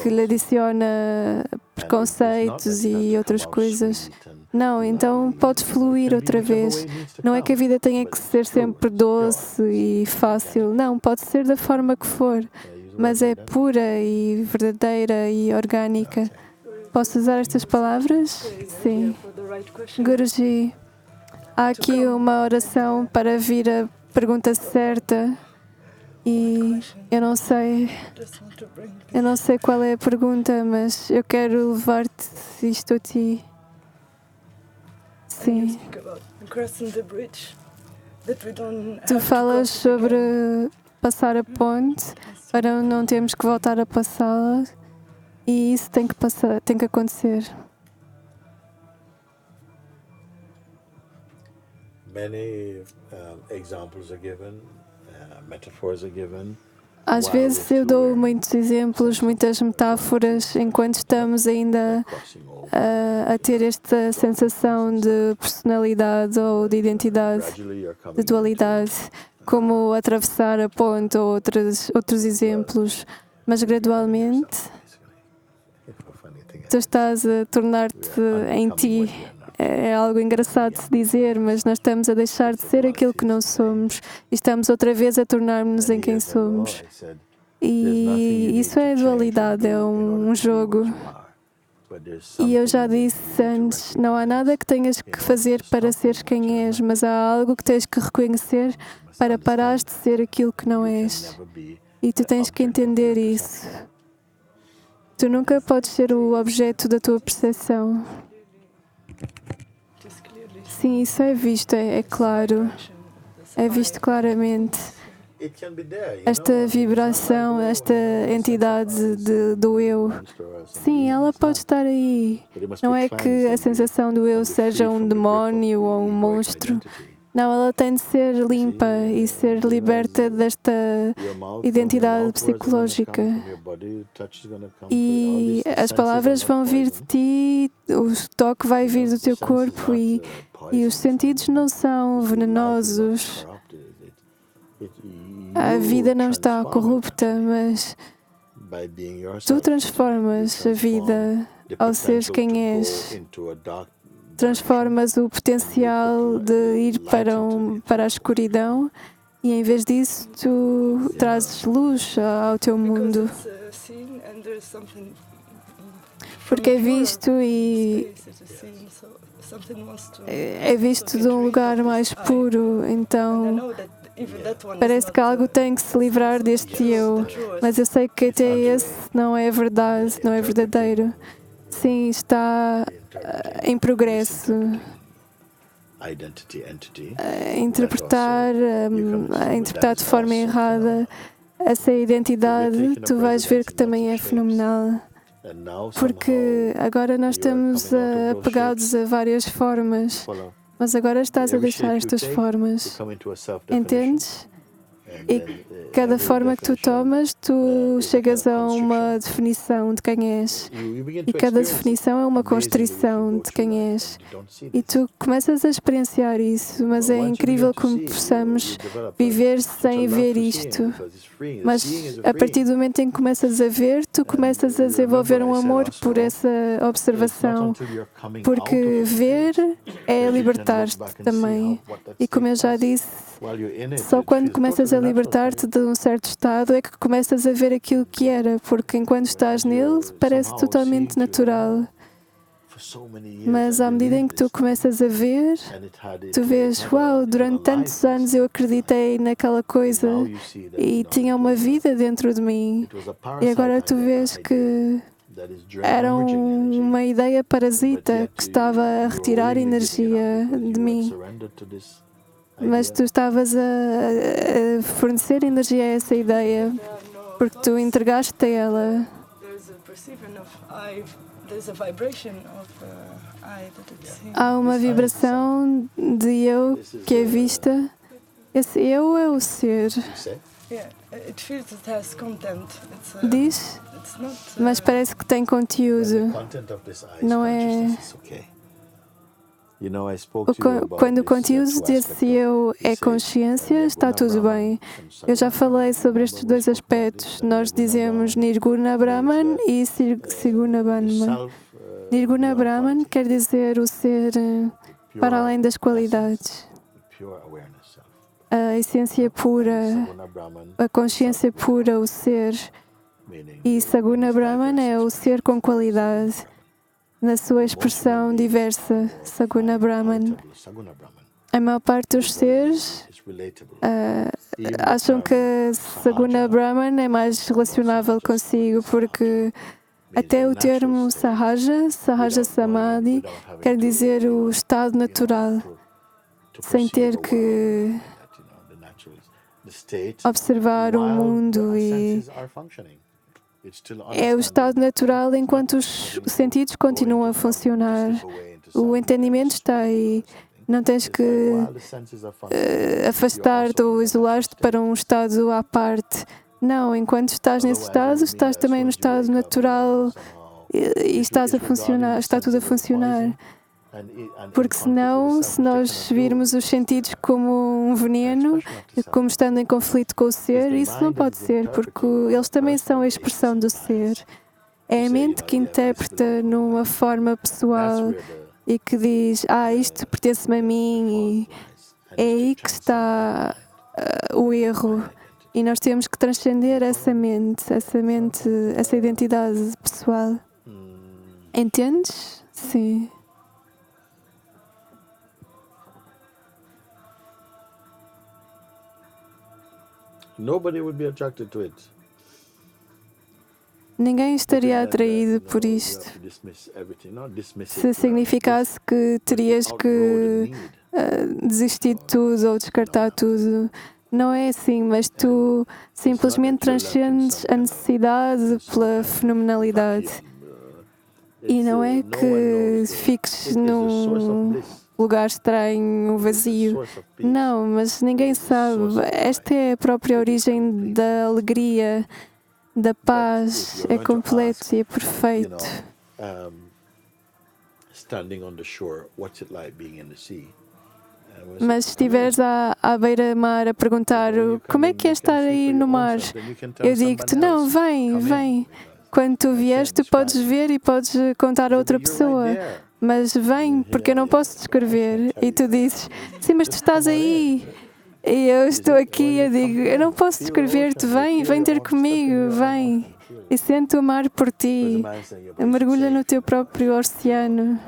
que lhe adiciona preconceitos e outras coisas. Não, então pode fluir outra vez. Não é que a vida tenha que ser sempre doce e fácil. Não, pode ser da forma que for, mas é pura e verdadeira e orgânica. Posso usar estas palavras? Sim. Guruji, há aqui uma oração para vir a pergunta certa e eu não sei qual é a pergunta, mas eu quero levar-te isto a ti. Sim. Tu falas sobre passar a ponte para não termos que voltar a passá-la e isso tem que acontecer. Às vezes eu dou muitos exemplos, muitas metáforas, enquanto estamos ainda a ter esta sensação de personalidade ou de identidade, de dualidade, como atravessar a ponte ou outros exemplos, mas gradualmente tu estás a tornar-te em ti. É algo engraçado de se dizer, mas nós estamos a deixar de ser aquilo que não somos e estamos outra vez a tornar-nos em quem somos. E isso é dualidade, é um jogo. E eu já disse antes, não há nada que tenhas que fazer para seres quem és, mas há algo que tens que reconhecer para parares de ser aquilo que não és. E tu tens que entender isso. Tu nunca podes ser o objeto da tua percepção. Sim, isso é visto, é claro. É visto claramente. Esta vibração, esta entidade do eu. Sim, ela pode estar aí. Não é que a sensação do eu seja um demónio ou um monstro. Não, ela tem de ser limpa e ser liberta desta identidade psicológica. E as palavras vão vir de ti, o toque vai vir do teu corpo e os sentidos não são venenosos. A vida não está corrupta, mas tu transformas a vida ao seres quem és. Transformas o potencial de ir para a escuridão e, em vez disso, tu trazes luz ao teu mundo. Porque é visto e é visto de um lugar mais puro, então parece que algo tem que se livrar deste eu, mas eu sei que até esse não é verdade, não é verdadeiro. Sim, está em progresso. A interpretar de forma errada essa identidade, tu vais ver que também é fenomenal. Porque agora nós estamos apegados a várias formas, mas agora estás a deixar estas formas. Entendes? E cada forma que tu tomas, tu chegas a uma definição de quem és. E cada definição é uma constrição de quem és. E tu começas a experienciar isso, mas é incrível como possamos viver sem ver isto. Mas a partir do momento em que começas a ver, tu começas a desenvolver um amor por essa observação. Porque ver é libertar-te também. E como eu já disse, só quando começas a libertar-te de um certo estado é que começas a ver aquilo que era, porque enquanto estás nele parece totalmente natural. Mas à medida em que tu começas a ver, tu vês, uau, durante tantos anos eu acreditei naquela coisa e tinha uma vida dentro de mim. E agora tu vês que era uma ideia parasita que estava a retirar energia de mim. Mas tu estavas a fornecer energia a essa ideia, porque tu entregaste a ela. Há uma vibração de eu que é vista. Esse eu é o ser. Diz, mas parece que tem conteúdo. Não é... Quando o conteúdo desse eu é consciência, está tudo bem. Eu já falei sobre estes dois aspectos. Nós dizemos Nirguna Brahman e Siguna Brahman. Nirguna Brahman quer dizer o ser para além das qualidades. A essência pura, a consciência pura, o ser. E Saguna Brahman é o ser com qualidade, na sua expressão diversa, Saguna Brahman. A maior parte dos seres acham que Saguna Brahman é mais relacionável consigo, porque até o termo Sahaja Samadhi, quer dizer o estado natural, sem ter que observar o mundo, e é o estado natural enquanto os sentidos continuam a funcionar. O entendimento está aí. Não tens que afastar-te ou isolar-te para um estado à parte. Não, enquanto estás nesse estado, estás também no estado natural e estás a funcionar, está tudo a funcionar. Porque senão, se nós virmos os sentidos como um veneno, como estando em conflito com o ser, isso não pode ser, porque eles também são a expressão do ser. É a mente que interpreta numa forma pessoal e que diz, isto pertence-me a mim, e é aí que está o erro. E nós temos que transcender essa identidade pessoal. Entendes? Sim. Ninguém estaria atraído por isto. Se significasse que terias que desistir de tudo ou descartar tudo. Não é assim, mas tu simplesmente transcendes a necessidade pela fenomenalidade. E não é que fiques num lugar estranho, vazio. Não, mas ninguém sabe. Esta é a própria origem da alegria, da paz. É completo e é perfeito. Mas se estiveres à beira-mar a perguntar como é que é estar aí no mar, eu digo-te, não, vem. Quando tu vieres, tu podes ver e podes contar a outra pessoa. Mas vem, porque eu não posso descrever. E tu dizes, sim, mas tu estás aí. E eu estou aqui, eu digo, eu não posso descrever-te, vem ter comigo, vem. E sente o mar por ti. Mergulha no teu próprio oceano.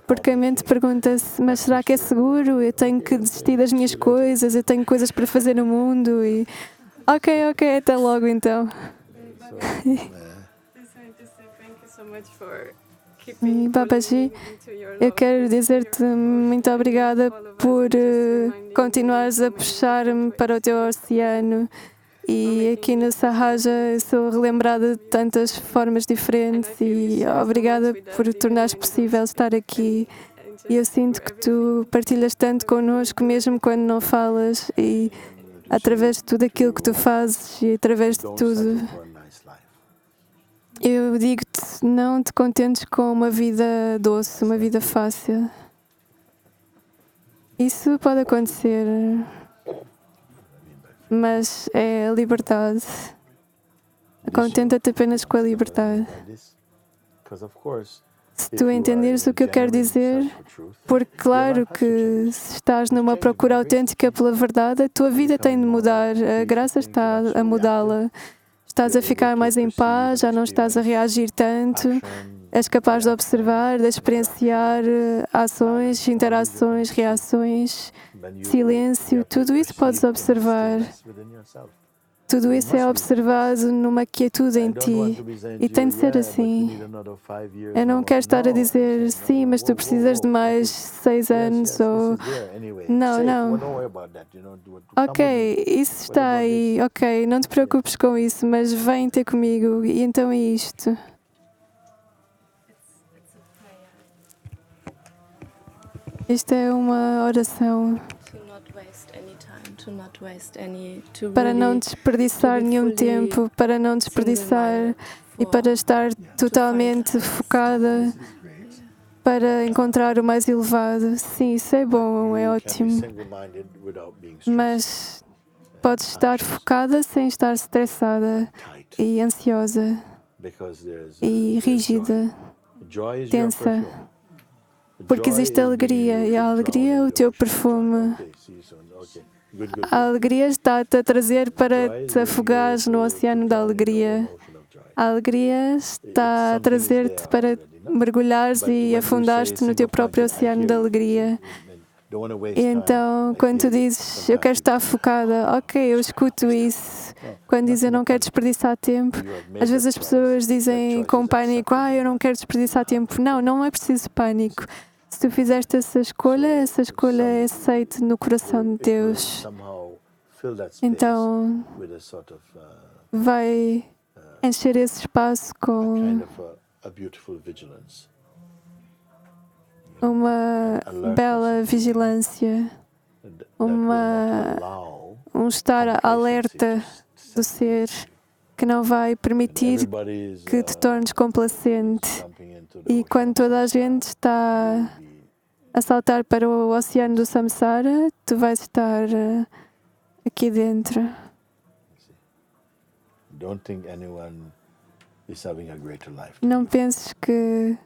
Porque a mente pergunta-se, mas será que é seguro? Eu tenho que desistir das minhas coisas, eu tenho coisas para fazer no mundo. E ok, até logo então. E Babaji, eu quero dizer-te muito obrigada por continuares a puxar-me para o teu oceano. E aqui no Sahaja eu sou relembrada de tantas formas diferentes e obrigada por tornares possível estar aqui. E eu sinto que tu partilhas tanto connosco, mesmo quando não falas, e através de tudo aquilo que tu fazes e através de tudo. Eu digo-te, não te contentes com uma vida doce, uma vida fácil. Isso pode acontecer, mas é a liberdade. Contenta-te apenas com a liberdade. Se tu entenderes o que eu quero dizer, porque claro que se estás numa procura autêntica pela verdade, a tua vida tem de mudar, a graça está a mudá-la. Estás a ficar mais em paz, já não estás a reagir tanto, és capaz de observar, de experienciar ações, interações, reações, silêncio, tudo isso podes observar. Tudo isso é observado numa quietude em ti e tem de ser assim. Eu não quero estar a dizer, sim, mas tu precisas de mais 6 anos ou... Não. Ok, isso está aí, ok, não te preocupes com isso, mas vem ter comigo e então é isto. Isto é uma oração para não desperdiçar nenhum tempo, para não desperdiçar e para estar totalmente focada, para encontrar o mais elevado. Sim, isso é bom, é ótimo. Mas podes estar focada sem estar estressada e ansiosa e rígida, tensa. Porque existe alegria, e a alegria é o teu perfume. A alegria está-te a trazer para te afogares no oceano da alegria. A alegria está a trazer-te para mergulhares e afundares-te no teu próprio oceano da alegria. E então, quando tu dizes, eu quero estar focada, ok, eu escuto isso. Quando dizem, eu não quero desperdiçar tempo, às vezes as pessoas dizem com pânico, eu não quero desperdiçar tempo. Não, não é preciso pânico. Se tu fizeste essa escolha é aceita no coração de Deus. Então, vai encher esse espaço com uma bela vigilância, um estar alerta do ser que não vai permitir que te tornes complacente. E quando toda a gente está a saltar para o oceano do samsara, tu vais estar aqui dentro. Não penses que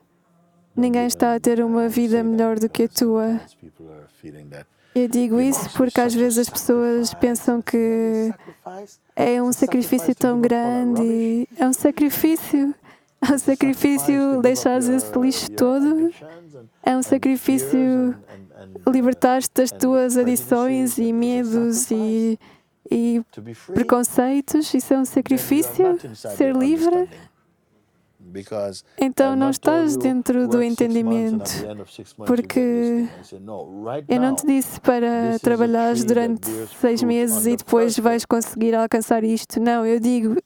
ninguém está a ter uma vida melhor do que a tua. Eu digo isso porque às vezes as pessoas pensam que é um sacrifício tão grande. É um sacrifício deixares esse lixo todo. É um sacrifício libertar-te das tuas adições e medos e preconceitos. Isso é um sacrifício, ser livre. Então não estás dentro do entendimento, porque eu não te disse para trabalhares durante 6 meses e depois vais conseguir alcançar isto. Não, eu digo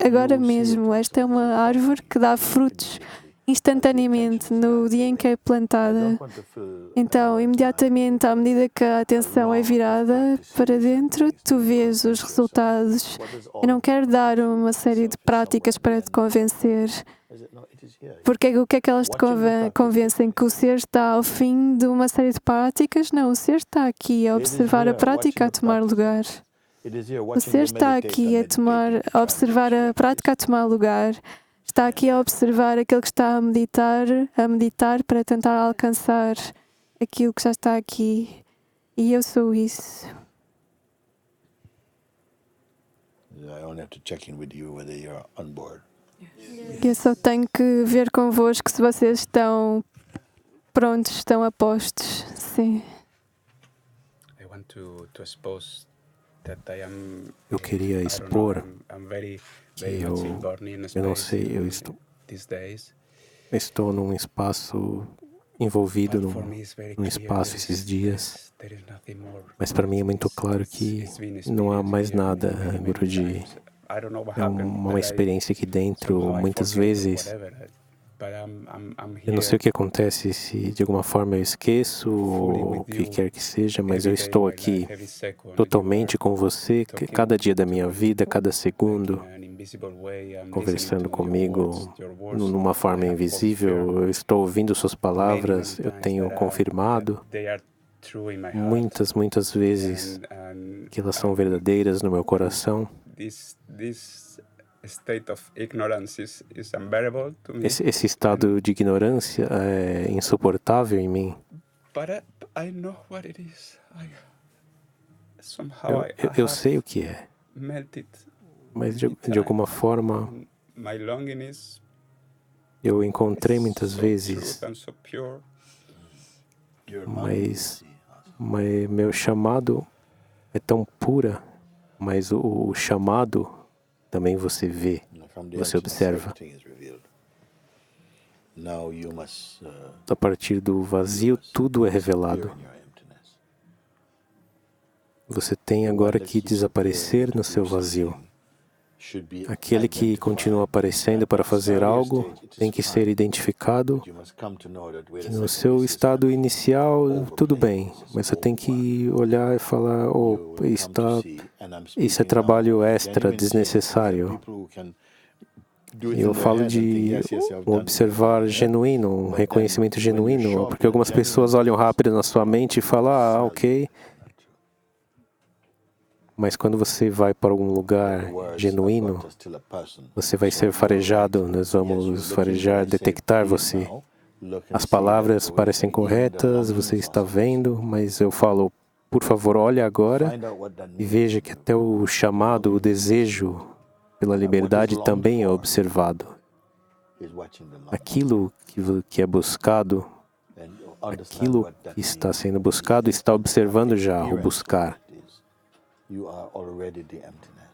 agora mesmo, esta é uma árvore que dá frutos instantaneamente no dia em que é plantada. Então, imediatamente, à medida que a atenção é virada para dentro, tu vês os resultados. Eu não quero dar uma série de práticas para te convencer. Porque o que é que elas te convencem? Que o ser está ao fim de uma série de práticas? Não, o ser está aqui a observar a prática a tomar lugar. O ser está aqui a observar a prática a tomar lugar. Está aqui a observar aquele que está a meditar para tentar alcançar aquilo que já está aqui. E eu sou isso. Eu só tenho que ver convosco se vocês estão prontos, estão a postos. Sim. Eu queria expor que eu não sei, eu estou num espaço envolvido num espaço esses dias, mas para mim é muito claro que não há mais nada, Guruji. É uma experiência aqui dentro, muitas vezes. Eu não sei o que acontece, se de alguma forma eu esqueço, ou o que quer que seja, mas eu estou aqui totalmente com você, cada dia da minha vida, cada segundo, conversando comigo numa forma invisível. Eu estou ouvindo suas palavras, eu tenho confirmado muitas vezes que elas são verdadeiras no meu coração. Esse estado de ignorância é insuportável em mim. Eu sei o que é, mas de alguma forma eu encontrei muitas vezes, mas meu chamado é tão pura, mas o chamado também você vê, você observa. A partir do vazio, tudo é revelado. Você tem agora que desaparecer no seu vazio. Aquele que continua aparecendo para fazer algo tem que ser identificado. Que no seu estado inicial, tudo bem, mas você tem que olhar e falar, isso é trabalho extra, desnecessário. Eu falo de um observar genuíno, um reconhecimento genuíno, porque algumas pessoas olham rápido na sua mente e falam, ok. Mas quando você vai para algum lugar genuíno, você vai ser farejado, nós vamos farejar, detectar você. As palavras parecem corretas, você está vendo, mas eu falo, por favor, olhe agora e veja que até o chamado, o desejo pela liberdade também é observado. Aquilo que é buscado, aquilo que está sendo buscado, está observando já o buscar.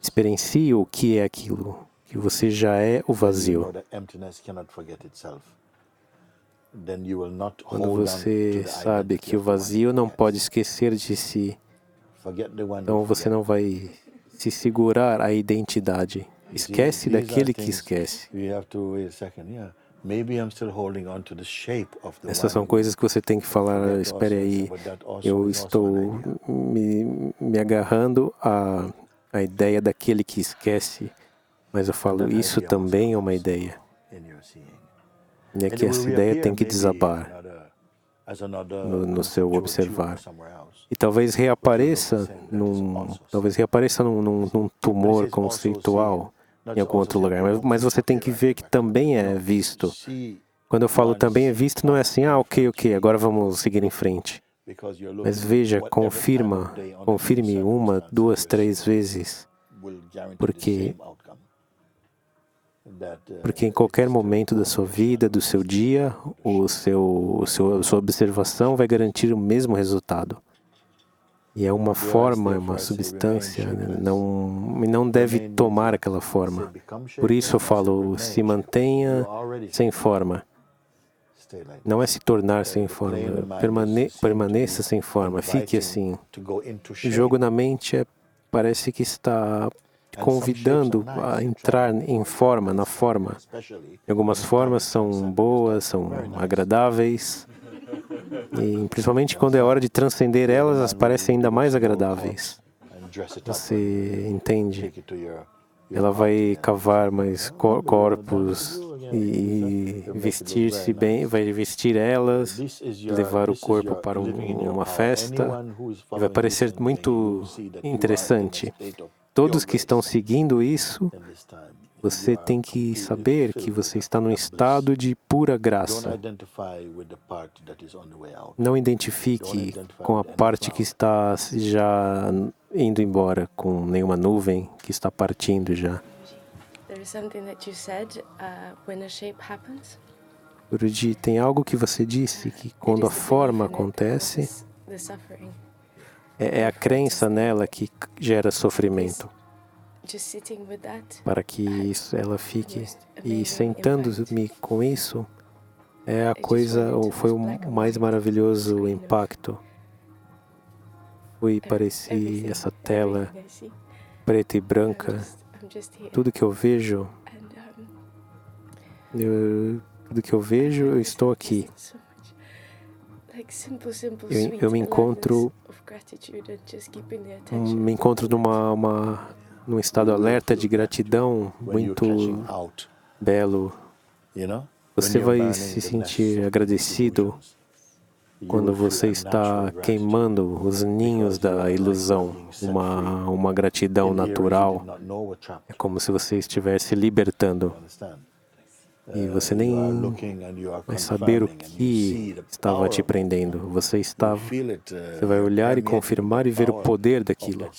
Experiencie o que é aquilo, que você já é o vazio. Quando você sabe que o vazio não pode esquecer de si, então você não vai se segurar à identidade. Esquece daquele que esquece. Essas são coisas que você tem que falar, espere aí, eu estou me agarrando à ideia daquele que esquece, mas eu falo, isso também é uma ideia. E é que essa ideia tem que desabar no seu observar. E talvez reapareça num tumor conceitual em algum outro lugar. Mas você tem que ver que também é visto. Quando eu falo também é visto, não é assim, ok, agora vamos seguir em frente. Mas veja, confirme 1, 2, 3 vezes, porque em qualquer momento da sua vida, do seu dia, a sua observação vai garantir o mesmo resultado. E é uma forma, é uma substância, não deve tomar aquela forma. Por isso eu falo, se mantenha sem forma. Não é se tornar sem forma, permaneça sem forma, fique assim. O jogo na mente parece que está convidando a entrar em forma, na forma. Algumas formas são boas, são agradáveis. E principalmente quando é hora de transcender elas parecem ainda mais agradáveis. Você entende? Ela vai cavar mais corpos e vestir-se bem, vai vestir elas, levar o corpo para uma festa. Vai parecer muito interessante. Todos que estão seguindo isso, você tem que saber que você está num estado de pura graça. Não identifique com a parte que está já indo embora, com nenhuma nuvem que está partindo já. Guruji, tem algo que você disse que quando a forma acontece, é a crença nela que gera sofrimento. Para que ela fique. E sentando-me com isso, é a coisa, ou foi o mais maravilhoso impacto. Pareci essa tela preta e branca. Tudo que eu vejo, eu estou aqui. Eu me encontro num estado alerta de gratidão muito belo. Você vai se sentir agradecido quando você está queimando os ninhos da ilusão, uma gratidão natural. É como se você estivesse libertando. E você nem vai saber o que estava te prendendo. Você vai olhar e confirmar e ver o poder daquilo.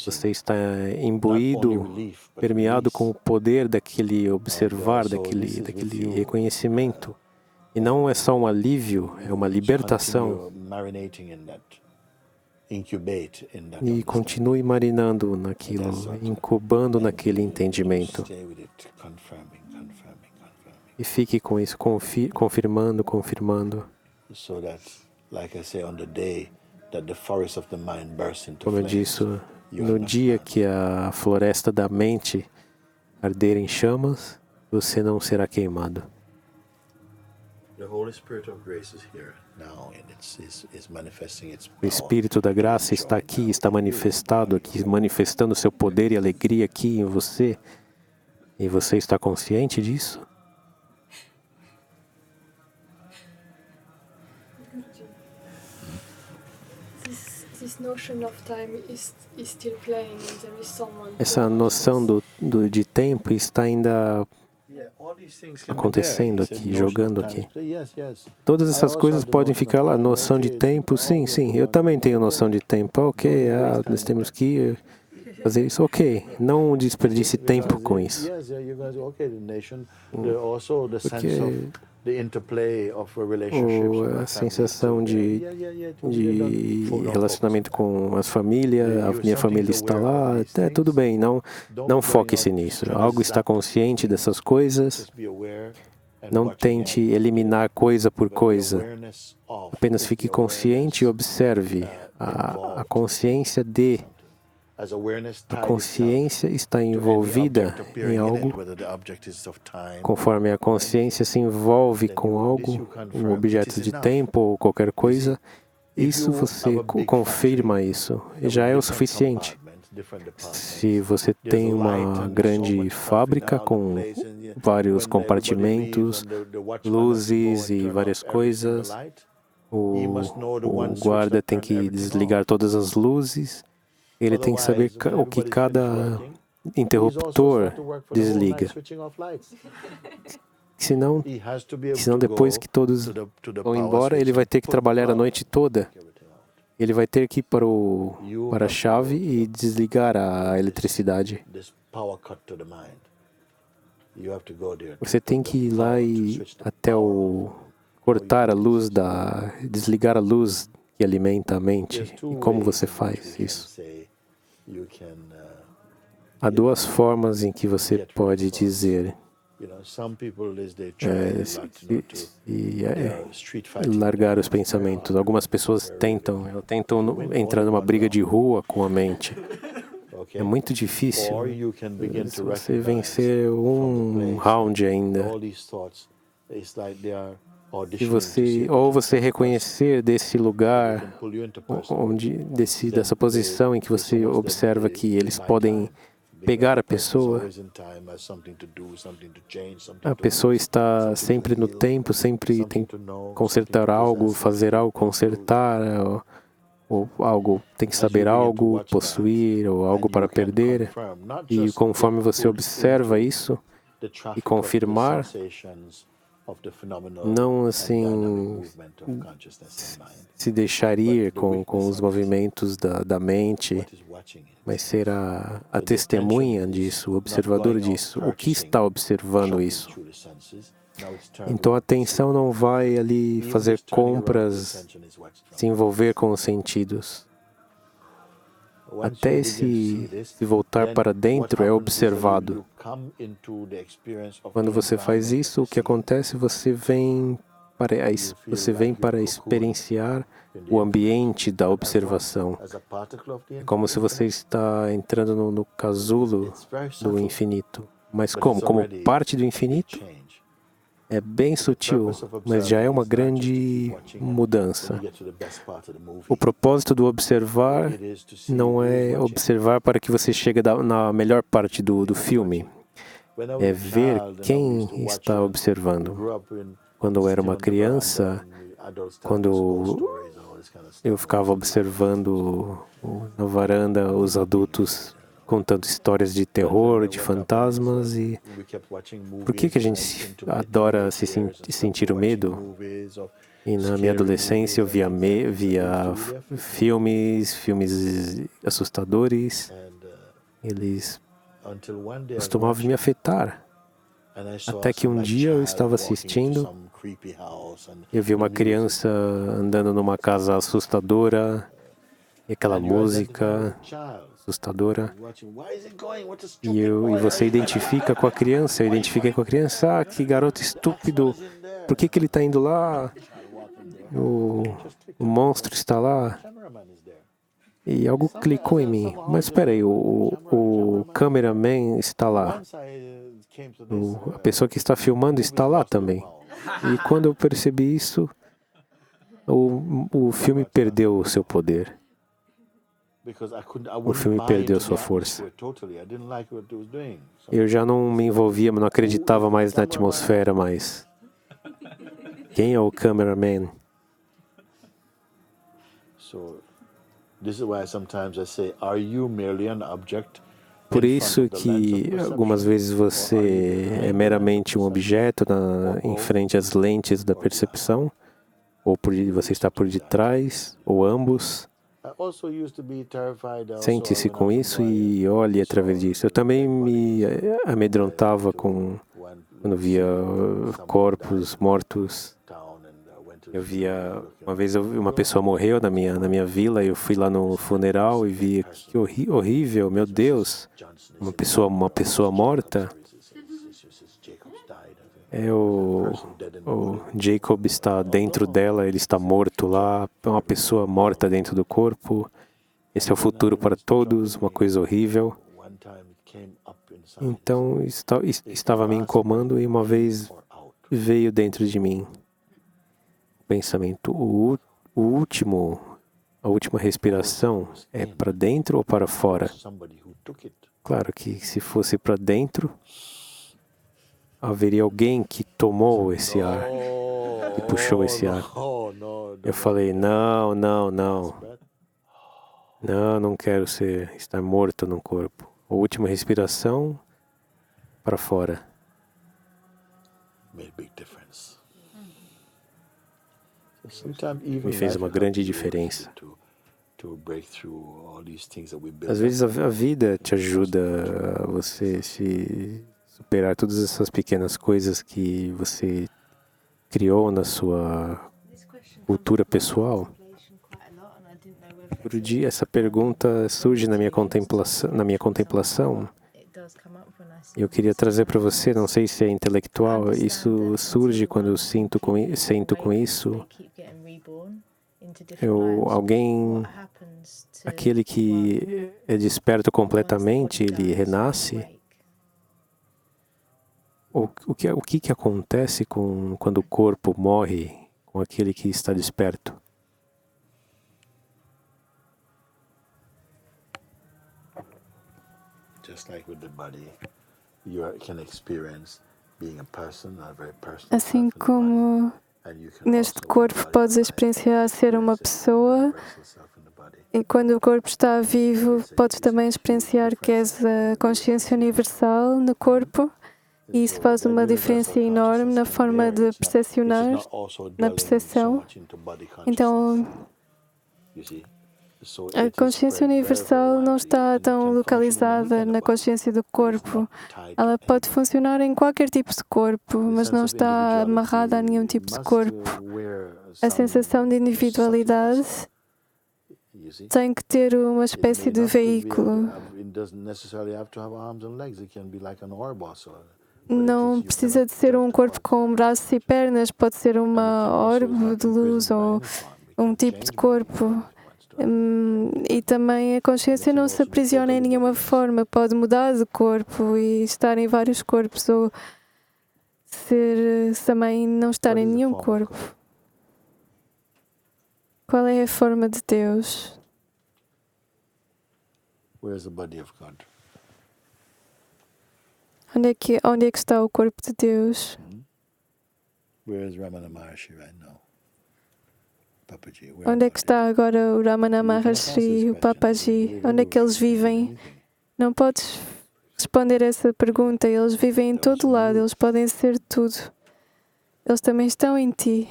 Você está imbuído, permeado com o poder daquele observar, daquele reconhecimento. E não é só um alívio, é uma libertação. E continue marinando naquilo, incubando naquele entendimento. E fique com isso, confirmando. Como eu disse, no dia que a floresta da mente arder em chamas, você não será queimado. O Espírito da Graça está aqui, está manifestado aqui, manifestando seu poder e alegria aqui em você. E você está consciente disso? Essa noção de tempo está ainda acontecendo aqui, jogando aqui. Todas essas coisas podem ficar lá. Noção de tempo, sim. Eu também tenho noção de tempo. Ok, nós temos que fazer isso. Ok, não desperdice tempo com isso. Porque a sensação de relacionamento com as famílias, a minha família está lá, tudo bem, não foque-se nisso. Algo está consciente dessas coisas, não tente eliminar coisa por coisa. Apenas fique consciente e observe a consciência de. A consciência está envolvida em algo. Conforme a consciência se envolve com algo, um objeto de tempo ou qualquer coisa, isso você confirma isso. E já é o suficiente. Se você tem uma grande fábrica com vários compartimentos, luzes e várias coisas, o guarda tem que desligar todas as luzes. Ele tem que saber o que cada interruptor desliga. Senão depois que todos vão embora, ele vai ter que trabalhar a noite toda. Ele vai ter que ir para a chave e desligar a eletricidade. Você tem que ir lá e até cortar a luz, desligar a luz que alimenta a mente. E como você faz isso? Há duas formas em que você pode dizer largar os pensamentos. Algumas pessoas tentam entrar numa briga de rua com a mente. É muito difícil. Se você vencer um round ainda, ou você reconhecer desse lugar, dessa posição em que você observa que eles podem pegar a pessoa está sempre no tempo, sempre tem que consertar algo, fazer algo, consertar, ou algo tem que saber algo, possuir, ou algo para perder. E conforme você observa isso e confirmar, não assim se deixar ir com os movimentos da mente, mas ser a testemunha disso, o observador disso. O que está observando isso? Então a atenção não vai ali fazer compras, se envolver com os sentidos. Até se voltar para dentro é observado. Quando você faz isso, o que acontece? Você vem para experienciar o ambiente da observação. É como se você está entrando no casulo do infinito. Mas como? Como parte do infinito? É bem sutil, mas já é uma grande mudança. O propósito do observar não é observar para que você chegue na melhor parte do filme. É ver quem está observando. Quando eu era uma criança, quando eu ficava observando na varanda os adultos contando histórias de terror, de fantasmas, e por que a gente adora sentir o medo? E na minha adolescência eu via filmes assustadores, eles costumavam me afetar. Até que um dia eu estava assistindo, eu vi uma criança andando numa casa assustadora, e aquela música assustadora. E você identifica com a criança, eu identifiquei com a criança, que garoto estúpido, por que ele está indo lá? O monstro está lá. E algo clicou em mim. Mas espera aí, o cameraman está lá. A pessoa que está filmando está lá também. E quando eu percebi isso, o filme perdeu o seu poder. O filme perdeu sua força. Eu já não me envolvia, não acreditava mais na atmosfera, mas quem é o cameraman? Por isso que algumas vezes você é meramente um objeto em frente às lentes da percepção, ou você está por detrás, ou ambos. Sente-se com isso e olhe através disso. Eu também me amedrontava quando via corpos mortos. Eu via, uma vez uma pessoa morreu na minha vila, eu fui lá no funeral e vi que horrível, meu Deus, uma pessoa morta. O Jacob está dentro dela, ele está morto lá, é uma pessoa morta dentro do corpo. Esse é o futuro para todos, uma coisa horrível. Então, estava me incomodando e uma vez veio dentro de mim o pensamento, a última respiração é para dentro ou para fora? Claro que se fosse para dentro, haveria alguém que tomou esse ar, que puxou esse ar. Eu falei, não, não quero estar morto no corpo. A última respiração para fora. Me fez uma grande diferença. Às vezes a vida te ajuda a você se superar todas essas pequenas coisas que você criou na sua cultura pessoal. Por dia, essa pergunta surge na minha contemplação. Eu queria trazer para você, não sei se é intelectual, isso surge quando eu sento com isso. Aquele que é desperto completamente, ele renasce. O que acontece quando o corpo morre com aquele que está desperto? Assim como neste corpo podes experienciar ser uma pessoa, e quando o corpo está vivo, podes também experienciar que és a consciência universal no corpo, e isso faz uma diferença enorme na forma de percepcionar, na percepção. Então, a consciência universal não está tão localizada na consciência do corpo. Ela pode funcionar em qualquer tipo de corpo, mas não está amarrada a nenhum tipo de corpo. A sensação de individualidade tem que ter uma espécie de veículo. Não precisa de ser um corpo com braços e pernas, pode ser uma orbe de luz ou um tipo de corpo. E também a consciência não se aprisiona em nenhuma forma, pode mudar de corpo e estar em vários corpos, ou também não estar em nenhum corpo. Qual é a forma de Deus? Onde é que está o corpo de Deus? Onde é que está agora o Ramana Maharshi, o Papaji? Onde é que eles vivem? Não podes responder essa pergunta. Eles vivem em todo lado, eles podem ser tudo. Eles também estão em ti.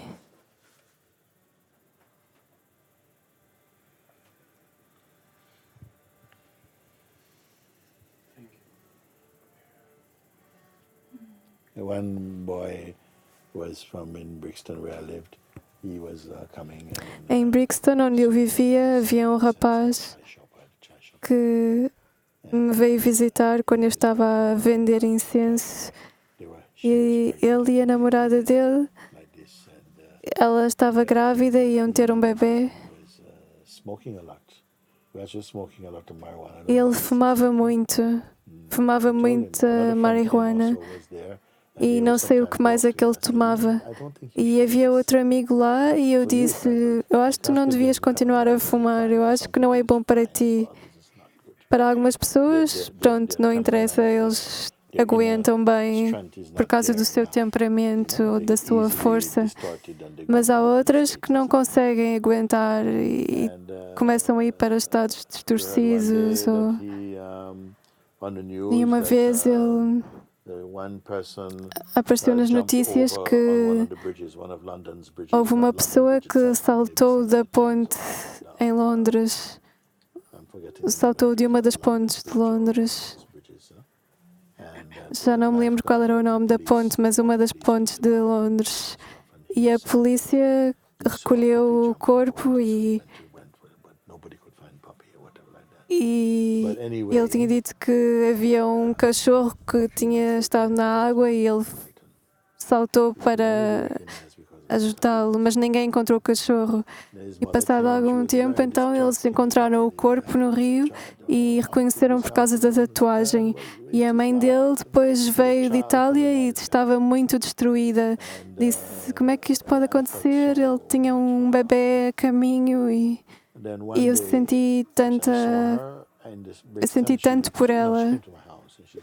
One boy was from in Brixton where I lived. Em Brixton, onde eu vivia, havia um rapaz que me veio visitar quando eu estava a vender incenso. E ele e a namorada dele, ela estava grávida e iam ter um bebê. Ele fumava muita marihuana. e não sei o que mais é que ele tomava. E havia outro amigo lá e eu disse-lhe, eu acho que tu não devias continuar a fumar, eu acho que não é bom para ti. Para algumas pessoas, pronto, não interessa, eles aguentam bem por causa do seu temperamento ou da sua força, mas há outras que não conseguem aguentar e começam a ir para estados distorcidos. E uma vez ele apareceu nas notícias que houve uma pessoa que saltou da ponte em Londres, saltou de uma das pontes de Londres. Já não me lembro qual era o nome da ponte, mas uma das pontes de Londres. E a polícia recolheu o corpo e ele tinha dito que havia um cachorro que tinha estado na água e ele saltou para ajudá-lo, mas ninguém encontrou o cachorro. E passado algum tempo, então, eles encontraram o corpo no rio e reconheceram por causa da tatuagem. E a mãe dele depois veio de Itália e estava muito destruída. Disse, como é que isto pode acontecer? Ele tinha um bebê a caminho e eu senti tanto por ela.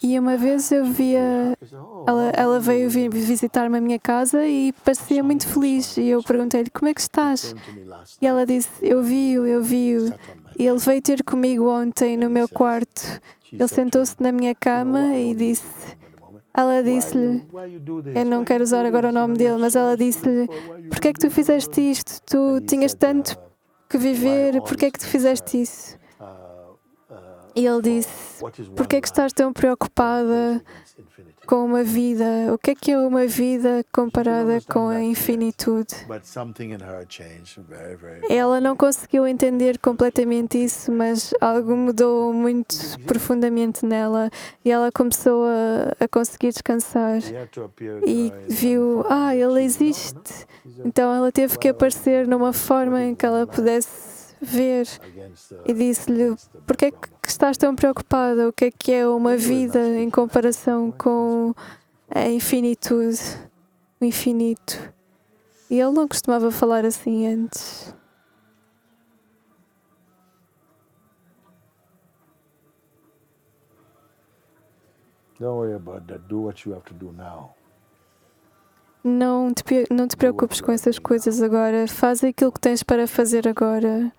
E uma vez eu via, ela veio visitar-me a minha casa e parecia muito feliz. E eu perguntei-lhe, como é que estás? E ela disse, eu vi-o. E ele veio ter comigo ontem no meu quarto. Ele sentou-se na minha cama e ela disse-lhe, eu não quero usar agora o nome dele, mas ela disse-lhe, porquê é que tu fizeste isto? Tu tinhas tanto que viver, porquê é que tu fizeste isso? E ele disse, porquê é que estás tão preocupada com uma vida? O que é uma vida comparada com a infinitude? Ela não conseguiu entender completamente isso, mas algo mudou muito profundamente nela e ela começou a conseguir descansar e viu, ele existe. Então ela teve que aparecer numa forma em que ela pudesse ver e disse-lhe, porquê é que estás tão preocupada? O que é uma vida em comparação com a infinitude, o infinito? E ele não costumava falar assim antes. Não te preocupes com essas coisas agora. Faz aquilo que tens para fazer agora.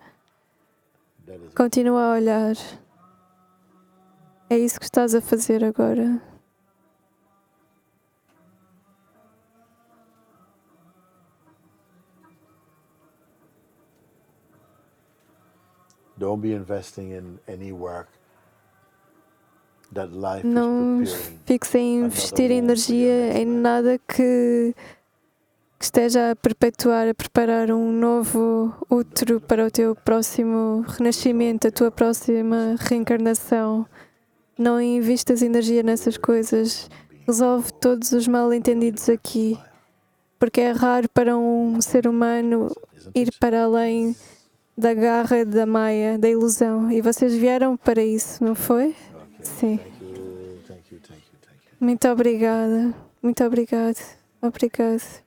Continua a olhar. É isso que estás a fazer agora. Não fiques a investir energia em nada que esteja a preparar um novo útero para o teu próximo renascimento, a tua próxima reencarnação. Não investas energia nessas coisas. Resolve todos os mal-entendidos aqui. Porque é raro para um ser humano ir para além da garra da maia, da ilusão. E vocês vieram para isso, não foi? Sim. Muito obrigada. Muito obrigado. Obrigado.